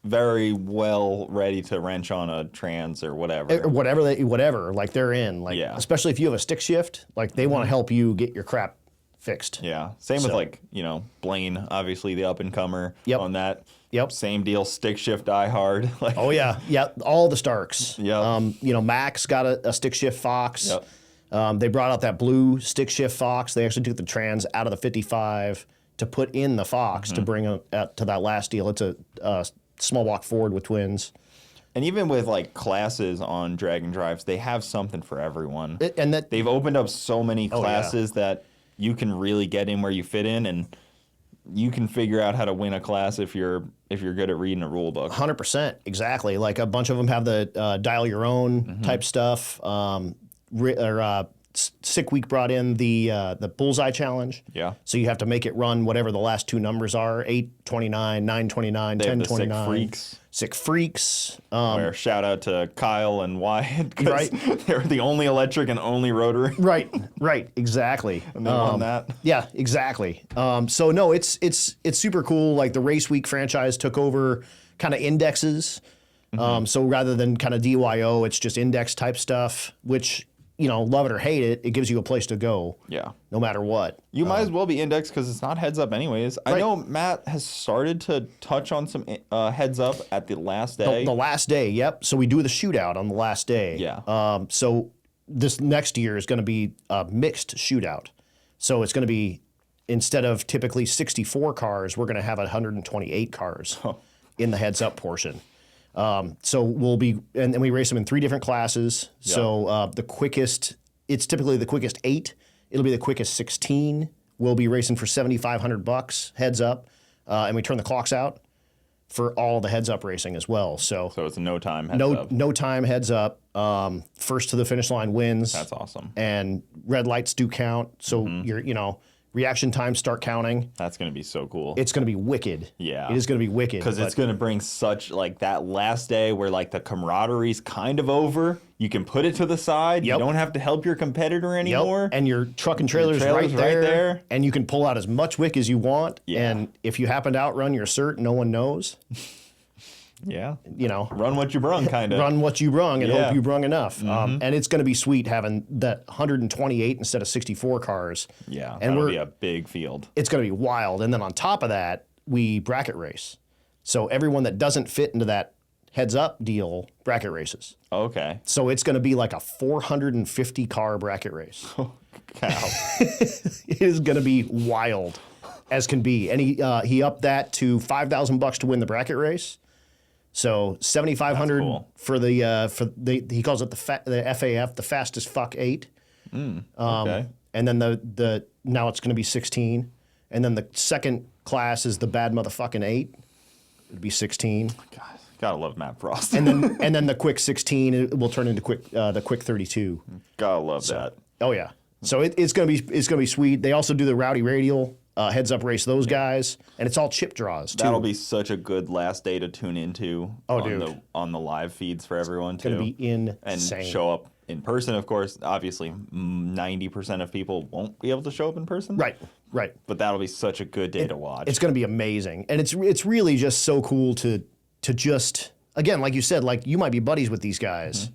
very well ready to wrench on a trans or whatever. Whatever. Like, they're in. Like, especially if you have a stick shift, like, they want to help you get your crap fixed. Yeah. Same with, like, you know, Blaine, obviously the up-and-comer on that. Yep. Same deal, stick shift, die hard. Like, Oh, yeah. Yeah, all the Starks. Yeah. You know, Max got a stick shift Fox. Yep. They brought out that blue stick shift Fox. They actually took the trans out of the 55 to put in the Fox to bring it to that last deal. It's a small block Ford with twins. And even with, like, classes on drag and drives, they have something for everyone. And that They've opened up so many classes that you can really get in where you fit in, and you can figure out how to win a class if you're good at reading a rule book. 100%, exactly. Like, a bunch of them have the dial your own type stuff. Sick Week brought in the Bullseye Challenge. Yeah. So you have to make it run whatever the last two numbers are: 829, 929, They have the 1029. Sick Freaks. Sick Freaks. Where shout out to Kyle and Wyatt, because Right. they're the only electric and only rotary. Right, exactly. And they won that. Yeah, exactly. So no, it's super cool. Like, the Race Week franchise took over kind of indexes. So rather than kind of DYO, it's just index type stuff, which love it or hate it, it gives you a place to go. Yeah. No matter what. You might as well be indexed because it's not heads up anyways. I know Matt has started to touch on some heads up at the last day. The last day, yep. So we do the shootout on the last day. Yeah. So this next year is going to be a mixed shootout. So it's going to be, instead of typically 64 cars, we're going to have 128 cars in the heads up portion. So we'll be, and we race them in 3 different classes. Yep. So the quickest, it's typically the quickest 8. It'll be the quickest 16. We'll be racing for $7,500 heads up, and we turn the clocks out for all the heads up racing as well. So it's a no time heads up. No time heads up. First to the finish line wins. That's awesome. And red lights do count. So you're, reaction times start counting. That's going to be so cool. It's going to be wicked. Yeah. It is going to be wicked. Because it's going to bring such, like, that last day where, like, the camaraderie's kind of over. You can put it to the side. Yep. You don't have to help your competitor anymore. Yep. And your truck and trailer's right there. And you can pull out as much wick as you want. Yeah. And if you happen to outrun your cert, no one knows. Yeah. Run what you brung, kind of. Run what you brung and hope you brung enough. And it's going to be sweet having that 128 instead of 64 cars. Yeah, and that'll be a big field. It's going to be wild. And then on top of that, we bracket race. So everyone that doesn't fit into that heads up deal bracket races. Okay. So it's going to be like a 450 car bracket race. Oh, cow. It is going to be wild as can be. And he upped that to $5,000 to win the bracket race. So $7,500 for the he calls it the FAF, the fastest fuck 8. Okay. And then the now it's going to be 16, and then the second class is the bad motherfucking 8. It'd be 16. God, gotta love Matt Frost. and then the quick 16 will turn into the quick 32. Gotta love that. Oh yeah. So it's gonna be sweet. They also do the Rowdy Radial. Heads up race those guys, and it's all chip draws too. That'll be such a good last day to tune into on the live feeds for everyone too. It's gonna be insane. And show up in person, of course. Obviously, 90% of people won't be able to show up in person. Right. But that'll be such a good day to watch. It's gonna be amazing, and it's really just so cool to just, again, like you said, like you might be buddies with these guys.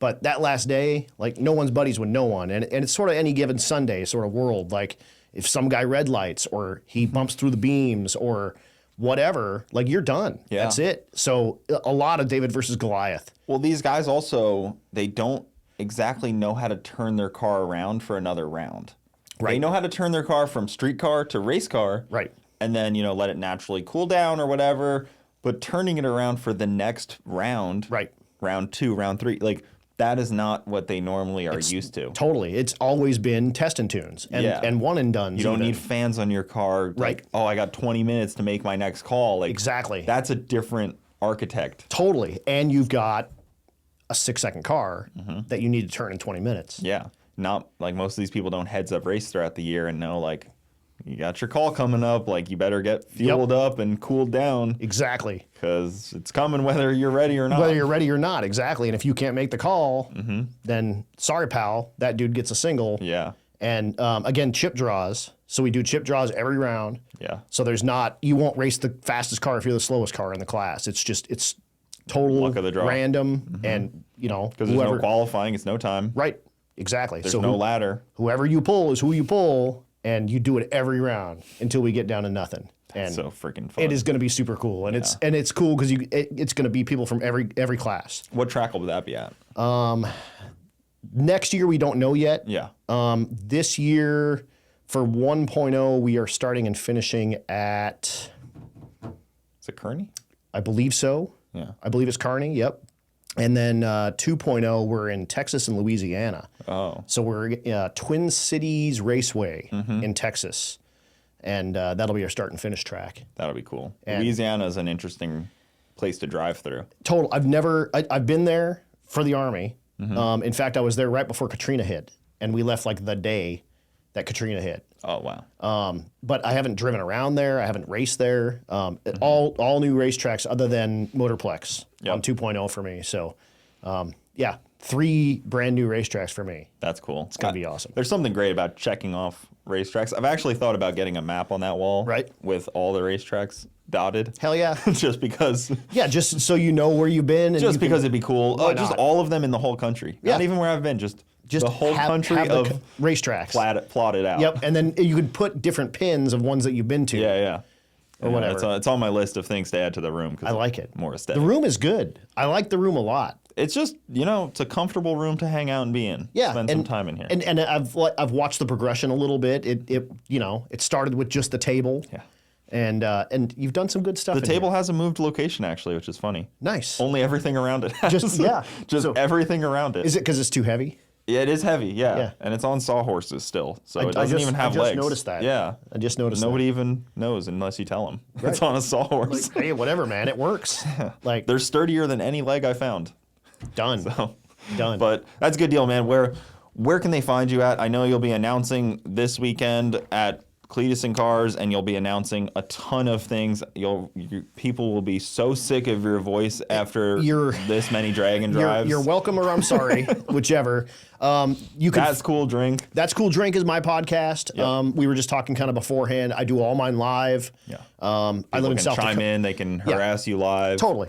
But that last day, like no one's buddies with no one, and it's sort of any given Sunday sort of world. Like if some guy red lights or he bumps through the beams or whatever, like you're done. Yeah. That's it. So a lot of David versus Goliath. Well, these guys also, they don't exactly know how to turn their car around for another round. Right. They know how to turn their car from street car to race car. Right. And then, let it naturally cool down or whatever. But turning it around for the next round. Right. Round 2, round 3, like that is not what they normally are used to. Totally. It's always been test and tunes and one and done. You don't need fans on your car. Right. Like, I got 20 minutes to make my next call. Like, exactly. That's a different architect. Totally. And you've got a 6-second car that you need to turn in 20 minutes. Yeah. Not like most of these people don't heads up race throughout the year and know, like, you got your call coming up. Like, you better get fueled up and cooled down. Exactly. Because it's coming whether you're ready or not. Whether you're ready or not, exactly. And if you can't make the call, then sorry, pal, that dude gets a single. Yeah. And again, chip draws. So we do chip draws every round. Yeah. So you won't race the fastest car if you're the slowest car in the class. It's total luck of the draw. Random and, Because there's no qualifying, it's no time. Right. Exactly. There's no ladder. Whoever you pull is who you pull. And you do it every round until we get down to nothing. And so freaking fun. It is going to be super cool, and it's cool because it's going to be people from every class. What track will that be at? Next year we don't know yet. Yeah. This year for 1.0 we are starting and finishing at. Is it Kearney? I believe so. Yeah. I believe it's Kearney. Yep. And then 2.0, we're in Texas and Louisiana. Oh. So we're Twin Cities Raceway in Texas. And that'll be our start and finish track. That'll be cool. Louisiana is an interesting place to drive through. Total. I've been there for the Army. In fact, I was there right before Katrina hit. And we left like the day that Katrina hit. Oh, wow. But I haven't driven around there. I haven't raced there. All new racetracks other than Motorplex on 2.0 for me. So, 3 brand new racetracks for me. That's cool. It's going to be awesome. There's something great about checking off racetracks. I've actually thought about getting a map on that wall. Right. With all the racetracks dotted. Hell yeah. Just because. Yeah, just so you know where you've been. And just because it'd be cool. Why Just not? all of them in the whole country. Yeah. Not even where I've been. Just Just the whole country have of racetracks. Plotted out. Yep, and then you could put different pins of ones that you've been to. Yeah. Or whatever. It's on my list of things to add to the room. I like it. More aesthetic. The room is good. I like the room a lot. It's just, it's a comfortable room to hang out and be in. Yeah, Spend some time in here. And I've watched the progression a little bit. It started with just the table. Yeah. And you've done some good stuff. The table hasn't moved location actually, which is funny. Nice. Only everything around it has. Just So, everything around it. Is it because it's too heavy? Yeah, it is heavy. Yeah. And it's on sawhorses still, so it doesn't even have legs. I just noticed that. Yeah. I just noticed. Nobody even knows unless you tell them. Right. It's on a sawhorse. Like, hey, whatever, man. It works. Like they're sturdier than any leg I found. Done. So, done. But that's a good deal, man. Where can they find you at? I know you'll be announcing this weekend at Cletus and Cars, and you'll be announcing a ton of things. People will be so sick of your voice after this many dragon drives. You're welcome, or I'm sorry, whichever. You can. That's Cool Drink. That's Cool Drink is my podcast. Yep. We were just talking kind of beforehand. I do all mine live. Yeah. I live in South Dakota. Chime in. They can harass you live. Totally.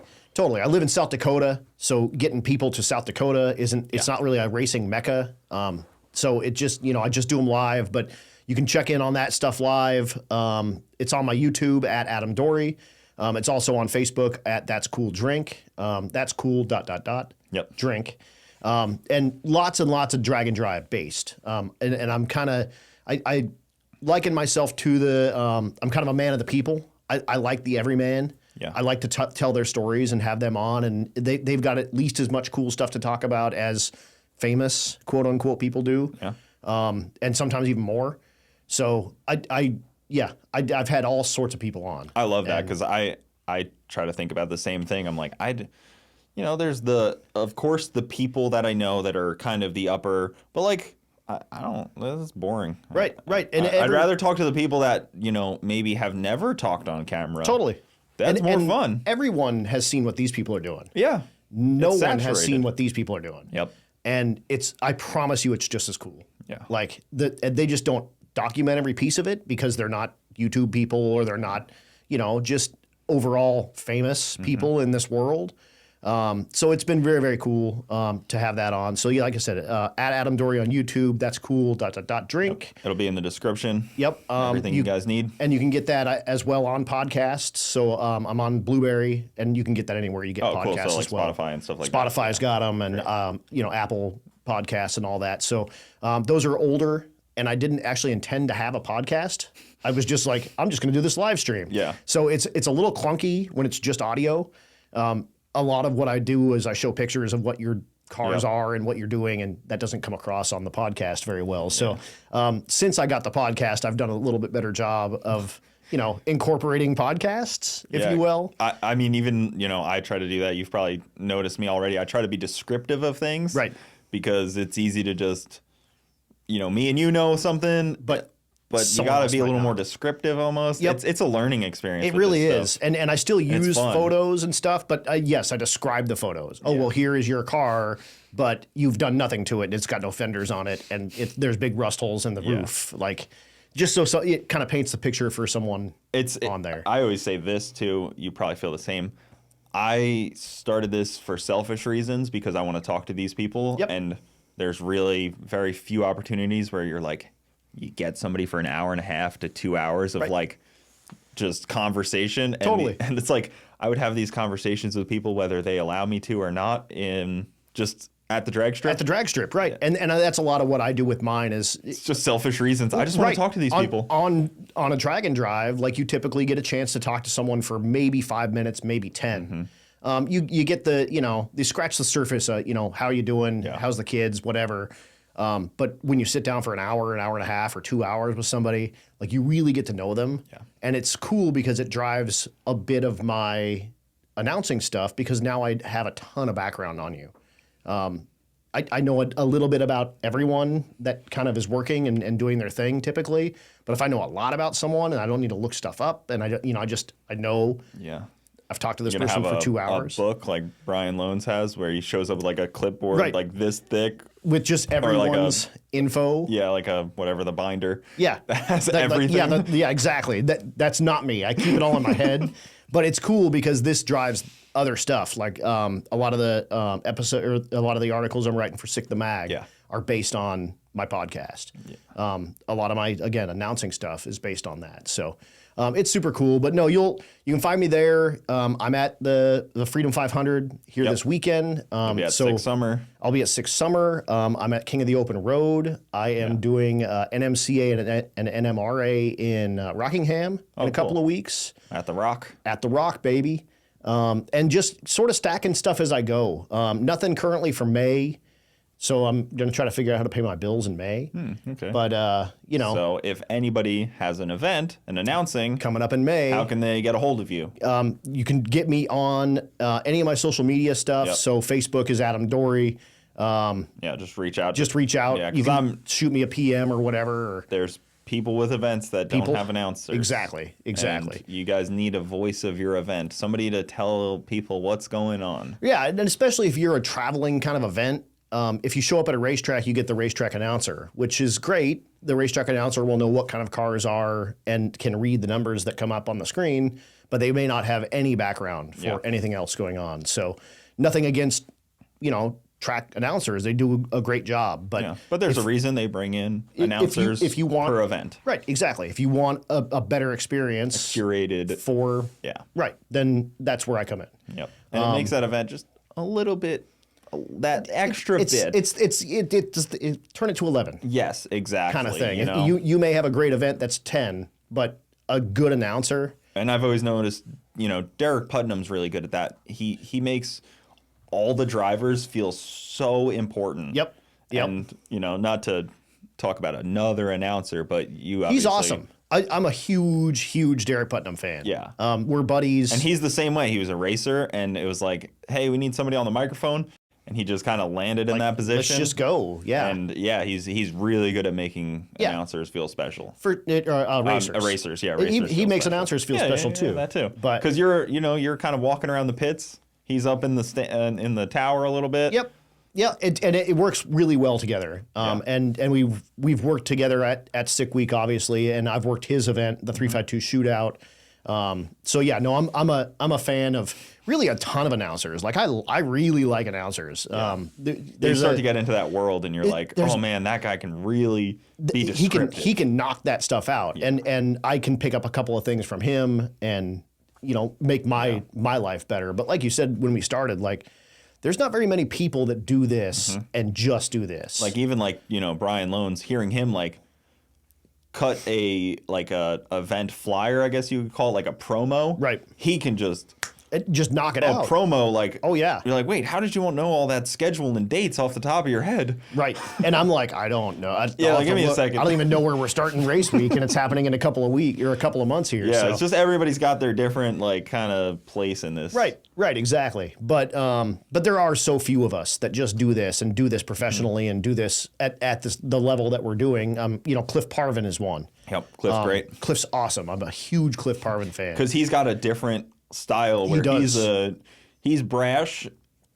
I live in South Dakota, so getting people to South Dakota it's not really a racing mecca. So it just, I just do them live, but you can check in on that stuff live. It's on my YouTube at Adam Dorey. It's also on Facebook at That's Cool Drink. That's cool ... Yep. Drink. And lots of drag and drive based. And I'm kind of, I liken myself to I'm kind of a man of the people. I like the everyman. Yeah. I like to tell their stories and have them on, and they've got at least as much cool stuff to talk about as famous quote unquote people do. Yeah. And sometimes even more. So I've had all sorts of people on. I love that because I try to think about the same thing. I'm like, there's of course the people that I know that are kind of the upper, but like, I don't, that's boring. Right. And I'd rather talk to the people that, maybe have never talked on camera. Totally. That's more fun. Everyone has seen what these people are doing. Yeah. No one has seen what these people are doing. Yep. And I promise you, it's just as cool. Yeah. Like they just don't document every piece of it because they're not YouTube people or they're not, just overall famous people in this world. So it's been very, very cool to have that on. So yeah, like I said, at Adam Dorey on YouTube, That's Cool ... Drink. Yep. It'll be in the description. Yep. Everything you guys need. And you can get that as well on podcasts. So I'm on Blueberry, and you can get that anywhere you get podcasts cool. So like as well. Spotify and stuff like that. Spotify's got them, and Apple Podcasts and all that. So those are older, and I didn't actually intend to have a podcast. I was just like, I'm just going to do this live stream. Yeah. So it's a little clunky when it's just audio. A lot of what I do is I show pictures of what your cars are and what you're doing, and that doesn't come across on the podcast very well. So since I got the podcast, I've done a little bit better job of, incorporating podcasts, if you will. I mean, even, I try to do that. You've probably noticed me already. I try to be descriptive of things. Right. Because it's easy to just, me and you know something, but you got to be a little more descriptive almost. Yep. It's a learning experience. It really is. And I still use fun. photos and stuff, but yes, I describe the photos. Oh, well, here is your car, but you've done nothing to it. It's got no fenders on it, and there's big rust holes in the roof. Like, just so it kind of paints the picture for someone on there. I always say this, too. You probably feel the same. I started this for selfish reasons because I want to talk to these people. Yep. And there's really very few opportunities where you're like, you get somebody for an hour and a half to 2 hours of like just conversation. Totally. And it's like, I would have these conversations with people, whether they allow me to or not, in just at the drag strip. At the drag strip, right. Yeah. And that's a lot of what I do with mine is... It's just selfish reasons. I just want to talk to these people. On a drag and drive, like you typically get a chance to talk to someone for maybe 5 minutes, maybe 10. You get they scratch the surface, how are you doing? Yeah. How's the kids? Whatever. But when you sit down for an hour and a half, or 2 hours with somebody, like you really get to know them. Yeah. And it's cool because it drives a bit of my announcing stuff because now I have a ton of background on you. I know a little bit about everyone that kind of is working and doing their thing typically. But if I know a lot about someone and I don't need to look stuff up and I know. Yeah. I've talked to this person for 2 hours. A book like Brian Loans has where he shows up with like a clipboard like this thick. With just everyone's info. Yeah, like the binder. Yeah. That has everything. Yeah, exactly. That's not me. I keep it all in my head. But it's cool because this drives other stuff. Like a lot of the a lot of the articles I'm writing for Sick the Mag are based on my podcast. Yeah. A lot of my, again, announcing stuff is based on that. So it's super cool. But no, you can find me there. I'm at the Freedom 500 here this weekend. You'll be at Six Summer. I'll be at Six Summer. I'm at King of the Open Road. I am doing NMCA and NMRA in Rockingham in a couple of weeks. At the Rock. At the Rock, baby. And just sort of stacking stuff as I go. Nothing currently for May. So I'm going to try to figure out how to pay my bills in May. Okay. But, So if anybody has an event, an announcing. Coming up in May. How can they get a hold of you? You can get me on any of my social media stuff. Yep. So Facebook is Adam Dorey. Just reach out. Just reach out. Yeah, you can shoot me a PM or whatever. There's people with events that don't have announcers. Exactly. And you guys need a voice of your event. Somebody to tell people what's going on. Yeah, and especially if you're a traveling kind of event. If you show up at a racetrack, you get the racetrack announcer, which is great. The racetrack announcer will know what kind of cars are and can read the numbers that come up on the screen, but they may not have any background for anything else going on. So nothing against, track announcers. They do a great job. But there's a reason they bring in announcers if you want, per event. Right, exactly. If you want a better experience. Curated. For, right, then that's where I come in. Yep. And it makes that event just a little bit. That extra bit. It turn it to 11. Yes, exactly. Kind of thing. You may have a great event that's 10, but a good announcer. And I've always noticed, Derek Putnam's really good at that. He makes all the drivers feel so important. Yep. And, not to talk about another announcer, but you obviously. He's awesome. I'm a huge Derek Putnam fan. Yeah. We're buddies. And he's the same way. He was a racer, and it was like, hey, we need somebody on the microphone. And he just kind of landed in that position. Let's just go, And he's really good at making announcers feel special. For racers, racers, racers. He makes announcers feel special too. That too. But because you're kind of walking around the pits. He's up in the in the tower a little bit. Yep. Yeah, it works really well together. And we've worked together at Sick Week, obviously, and I've worked his event, the 352 Shootout. I'm a fan of really a ton of announcers. Like I really like announcers. You start to get into that world, and you're like, oh man, that guy can really be descriptive. He can knock that stuff out, and I can pick up a couple of things from him, and make my life better. But like you said when we started, like there's not very many people that do this and just do this. Like even Brian Loans, hearing him cut a event flyer, I guess you could call it, like a promo. Right. He can just knock it out. Promo, oh yeah. You're like, wait, how did you know all that schedule and dates off the top of your head? Right. And I'm like, I don't know. Give me a second. I don't even know where we're starting race week, and it's happening in a couple of weeks or a couple of months here. Yeah, it's just everybody's got their different kind of place in this. Right, exactly. But there are so few of us that just do this and do this professionally and do this at the level that we're doing. Cliff Parvin is one. Yep, Cliff's great. Cliff's awesome. I'm a huge Cliff Parvin fan. Because he's got a different style where he's brash.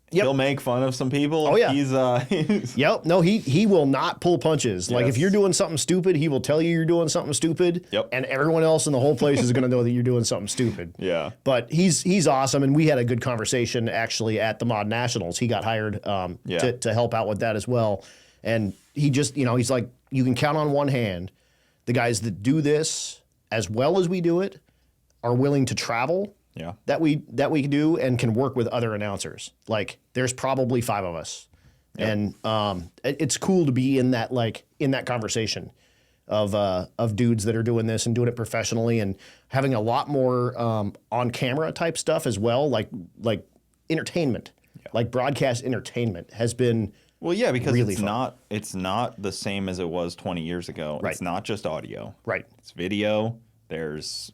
Yep. He'll make fun of some people. Oh yeah. Yep. No, he will not pull punches. Yes. Like if you're doing something stupid, he will tell you you're doing something stupid. Yep. And everyone else in the whole place is going to know that you're doing something stupid. Yeah. But he's awesome, and we had a good conversation actually at the Mod Nationals. He got hired to help out with that as well. And he just he's like, you can count on one hand the guys that do this as well as we do it are willing to travel. Yeah. That we can do and can work with other announcers. Like there's probably 5 of us. Yep. And it's cool to be in that conversation of dudes that are doing this and doing it professionally and having a lot more on camera type stuff as well, like entertainment. Yeah. Like broadcast entertainment has been because really it's not the same as it was 20 years ago. Right. It's not just audio. Right. It's video. There's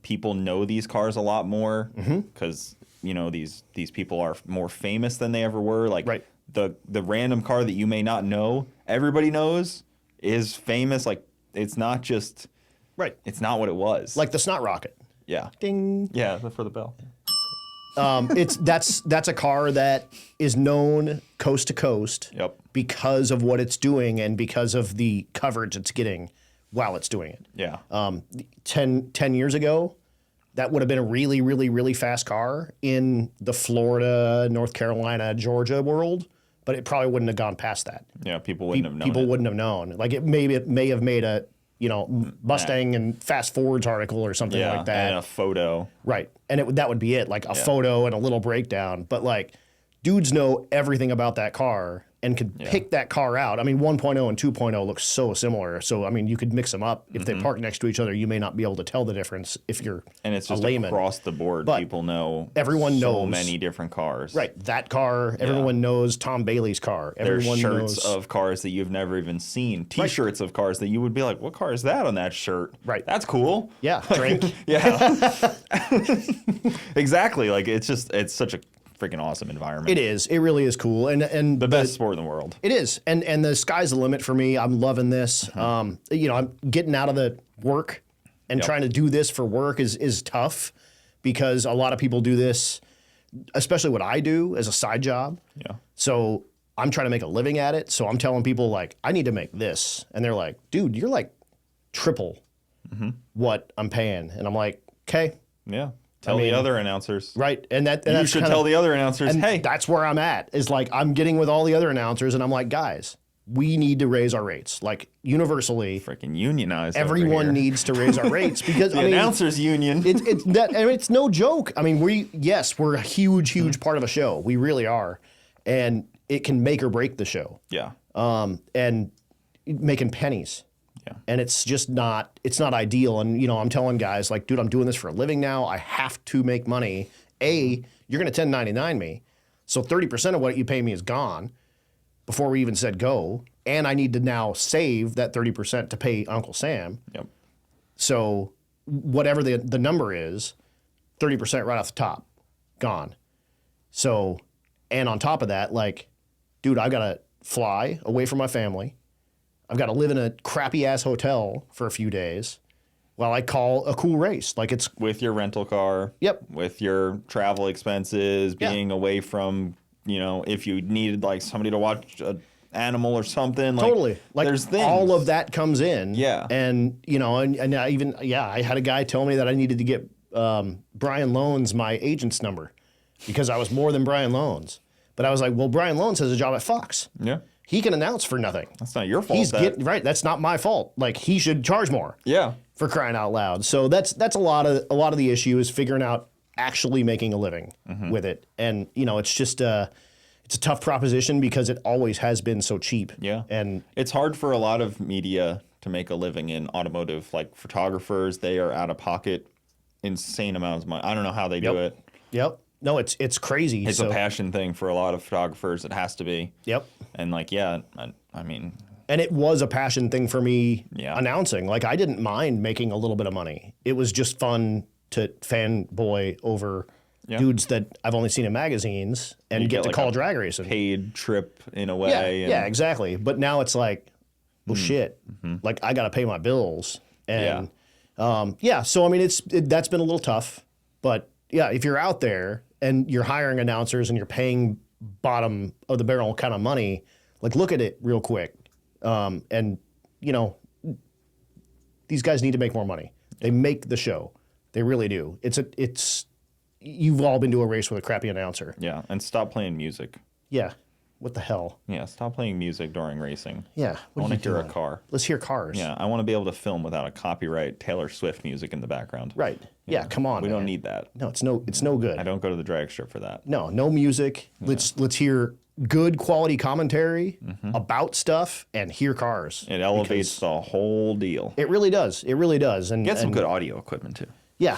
people know these cars a lot more because these people are more famous than they ever were. Right. The random car that you may not know, everybody knows is famous. Like it's not just It's not what it was. Like the Snot Rocket. Yeah. Ding. Yeah, for the bell. That's a car that is known coast to coast. Yep. Because of what it's doing and because of the coverage it's getting while it's doing it. Yeah. 10 years ago, that would have been a really, really, really fast car in the Florida, North Carolina, Georgia world, but it probably wouldn't have gone past that. Yeah, people wouldn't have known. People wouldn't have known. Like it may have made a Mustang and Fast Forwards article or something like that. And a photo. Right. And that would be it, like a photo and a little breakdown. But like dudes know everything about that car and could pick that car out. I mean, 1.0 and 2.0 look so similar. So, I mean, you could mix them up. If they park next to each other, you may not be able to tell the difference if you're And it's just a layman. across the board. But people know everyone so knows many different cars. Right. That car, everyone knows Tom Bailey's car. There's Everyone shirts knows of cars that you've never even seen. T-shirts of cars that you would be like, what car is that on that shirt? Right. That's cool. Yeah, drink. Yeah. Exactly. Like it's such a freaking awesome environment. It is. It really is cool. And The best sport in the world. It is. And the sky's the limit for me. I'm loving this. I'm getting out of the work and trying to do this for work is tough because a lot of people do this, especially what I do as a side job. Yeah. So I'm trying to make a living at it. So I'm telling people like, I need to make this. And they're like, dude, you're like triple what I'm paying. And I'm like, okay. Yeah. Tell the other announcers. Right. And You that's should kinda, tell the other announcers, and hey. that's where I'm at is like, I'm getting with all the other announcers and I'm like, guys, we need to raise our rates. Like universally, Freaking unionized. everyone needs to raise our rates because The announcers union. it's no joke. I mean, we're a huge part of a show. We really are. And it can make or break the show. Yeah. And making pennies. Yeah. And it's not ideal. And, I'm telling guys like, dude, I'm doing this for a living now. I have to make money. You're going to 1099 me. So 30% of what you pay me is gone before we even said go. And I need to now save that 30% to pay Uncle Sam. Yep. So whatever the number is, 30% right off the top, gone. So, and on top of that, like, dude, I've got to fly away from my family. I've got to live in a crappy ass hotel for a few days while I call a cool race. Like it's with your rental car. Yep. With your travel expenses, being away from, if you needed like somebody to watch an animal or something. Like, totally. Like there's things. All of that comes in. Yeah. And, and I had a guy tell me that I needed to get Brian Loans my agent's number because I was more than Brian Loans. But I was like, well, Brian Loans has a job at Fox. Yeah. He can announce for nothing. That's not your fault. Right. That's not my fault. Like he should charge more. Yeah. For crying out loud. So that's a lot of the issue is figuring out actually making a living with it. And it's just it's a tough proposition because it always has been so cheap. Yeah. And it's hard for a lot of media to make a living in automotive. Like photographers, they are out of pocket insane amounts of money. I don't know how they do it. Yep. No, it's crazy. It's a passion thing for a lot of photographers. It has to be. Yep. And like, I mean. And it was a passion thing for me announcing. Like I didn't mind making a little bit of money. It was just fun to fanboy over dudes that I've only seen in magazines and get to call drag racing. Paid trip in a way. Yeah, exactly. But now it's like, well, shit. Like I got to pay my bills. And so I mean, that's been a little tough. But yeah, if you're out there and you're hiring announcers and you're paying bottom of the barrel kind of money, like look at it real quick. And these guys need to make more money. They make the show. They really do. You've all been to a race with a crappy announcer. Yeah. And stop playing music. Yeah. What the hell? Yeah. Stop playing music during racing. Yeah. I want to hear a car. Let's hear cars. Yeah. I want to be able to film without a copyright Taylor Swift music in the background. Right. Yeah. Come on. We man. don't need that. No, it's no good. I don't go to the drag strip for that. No music. Yeah. Let's hear good quality commentary about stuff and hear cars. It elevates the whole deal. It really does. It really does. And get some good audio equipment too. Yeah.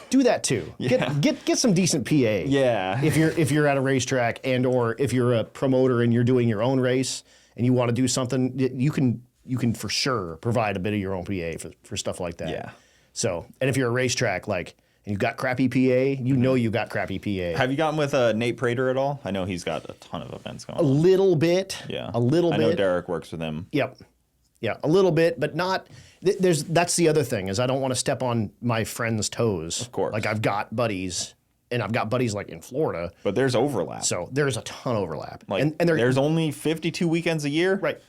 Do that too. Yeah. Get some decent PA. Yeah. If you're at a racetrack and or if you're a promoter and you're doing your own race and you want to do something, you can for sure provide a bit of your own PA for stuff like that. Yeah. So, and if you're a racetrack and you've got crappy PA, you got crappy PA. Have you gotten with Nate Prater at all? I know he's got a ton of events going on. A little bit. Yeah. A little bit. I know Derek works with him. Yep. Yeah, a little bit, but not. That's the other thing is I don't want to step on my friends' toes. Of course. Like I've got buddies, and I've got buddies like in Florida. But there's overlap. So there's a ton of overlap. Like, and there's only 52 weekends a year. Right.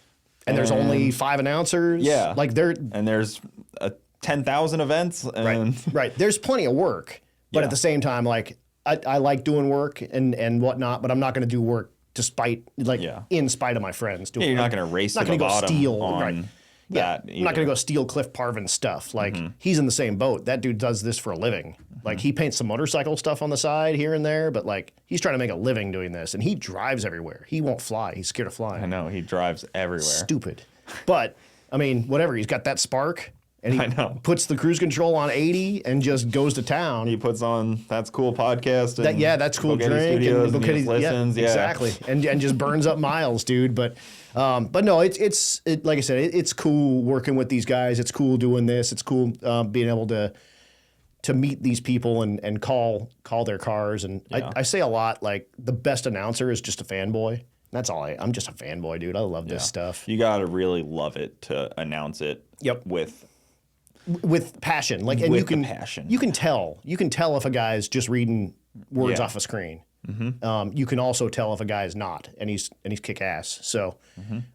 And there's only 5 announcers. Yeah. Like and there's a 10,000 events. And Right. There's plenty of work, but at the same time, like I like doing work and whatnot, but I'm not going to do work despite, like, in spite of my friends. Yeah, you're not going to race to the bottom on that. I'm not going to go steal Cliff Parvin's stuff. Like, he's in the same boat. That dude does this for a living. Like, he paints some motorcycle stuff on the side here and there, but, like, he's trying to make a living doing this. And he drives everywhere. He won't fly. He's scared of flying. I know. He drives everywhere. Stupid. But, I mean, whatever. He's got that spark. And he puts the cruise control on 80 and just goes to town. He puts on That's Cool podcast. And That's Cool Bogetti drink. Studios And Bogetti, listens. Exactly. And just burns up miles, dude. But no, it's like I said, it's cool working with these guys. It's cool doing this. It's cool being able to meet these people and call their cars. And I say a lot, like, the best announcer is just a fanboy. That's all I'm just a fanboy, dude. I love this stuff. You got to really love it to announce it with passion, like, and passion. You can tell if a guy's just reading words off a screen. You can also tell if a guy is not, and he's kick ass. So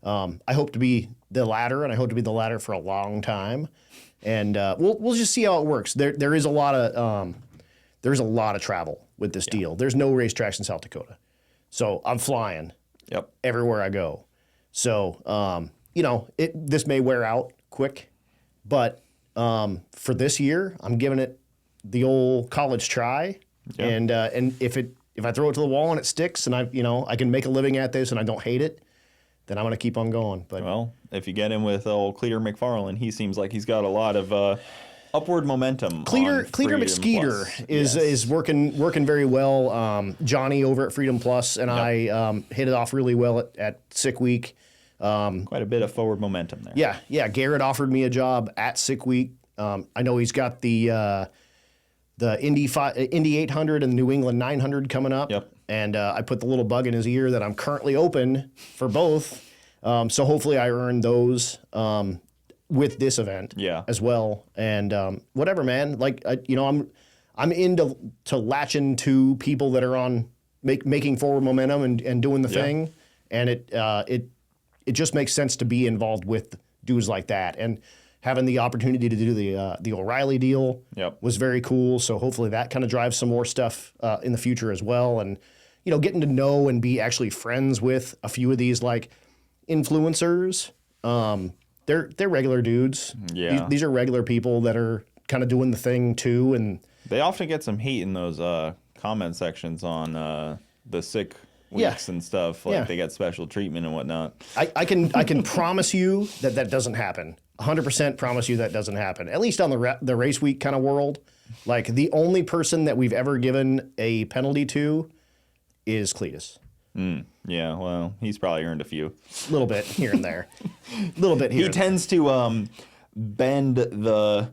I hope to be the latter, and I hope to be the latter for a long time. And we'll just see how it works. There is a lot of travel with this deal. There's no racetracks in South Dakota, so I'm flying everywhere I go. So this may wear out quick, but for this year, I'm giving it the old college try, and if I throw it to the wall and it sticks, and I can make a living at this, and I don't hate it, then I'm gonna keep on going. But if you get in with old Cleater McFarland, he seems like he's got a lot of upward momentum. Cleater McSkeeter is working very well. Johnny over at Freedom Plus and I hit it off really well at Sick Week. Quite a bit of forward momentum there. Yeah. Garrett offered me a job at Sick Week. I know he's got the Indy 800 and the New England 900 coming up. And I put the little bug in his ear that I'm currently open for both. So hopefully I earn those with this event as well. And whatever, man. Like I'm into latching to people that are on making forward momentum and doing the thing. And it just makes sense to be involved with dudes like that. And having the opportunity to do the O'Reilly deal was very cool. So hopefully that kind of drives some more stuff in the future as well. And, getting to know and be actually friends with a few of these, like, influencers. They're regular dudes. Yeah. These are regular people that are kind of doing the thing too. And they often get some heat in those comment sections on the Sick Weeks and stuff. Like they get special treatment and whatnot. I can promise you that doesn't happen. 100% promise you that doesn't happen. At least on the race week kind of world. Like, the only person that we've ever given a penalty to is Cletus. Yeah, well, he's probably earned a few. A little bit here and there. A little bit here. He tends to bend the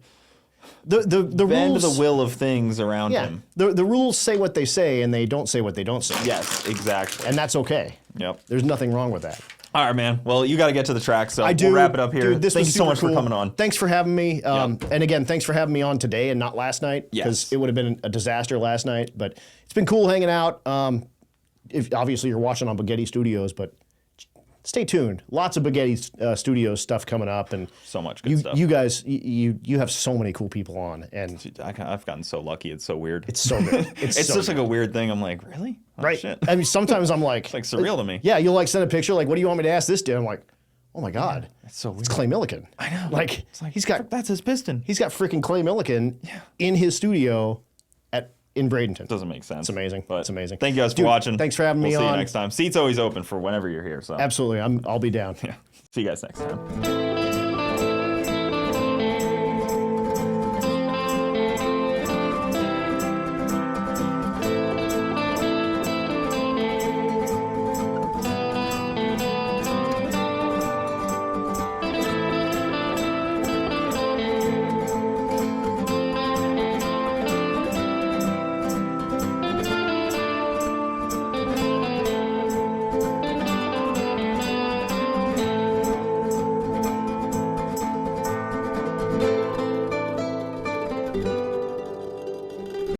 rules, the will of things around him. The rules say what they say, and they don't say what they don't say. Yes, exactly. And that's okay. Yep. There's nothing wrong with that. All right, man. Well, you got to get to the track, so we'll wrap it up here. Dude, Thank you so much for coming on. Thanks for having me. And again, thanks for having me on today and not last night, because it would have been a disaster last night. But it's been cool hanging out. If obviously you're watching on Bogetti Studios, but stay tuned. Lots of Bogetti Studios stuff coming up, and so much good stuff. You guys, you have so many cool people on, and I've gotten so lucky. It's so weird. It's so good. It's so just like a weird thing. I'm like, really? Oh, right. Shit. I mean, sometimes I'm like, it's like surreal to me. Yeah, you'll like send a picture, like, what do you want me to ask this dude? I'm like, oh my god, it's so weird. It's Clay Millican. I know. Like he's got that's his piston. He's got freaking Clay Millican in his studio in Bradenton. Doesn't make sense. It's amazing. But it's amazing. Thank you guys for watching. Thanks for having me on. See you next time. Seat's always open for whenever you're here. So absolutely, I'll be down. Yeah. See you guys next time.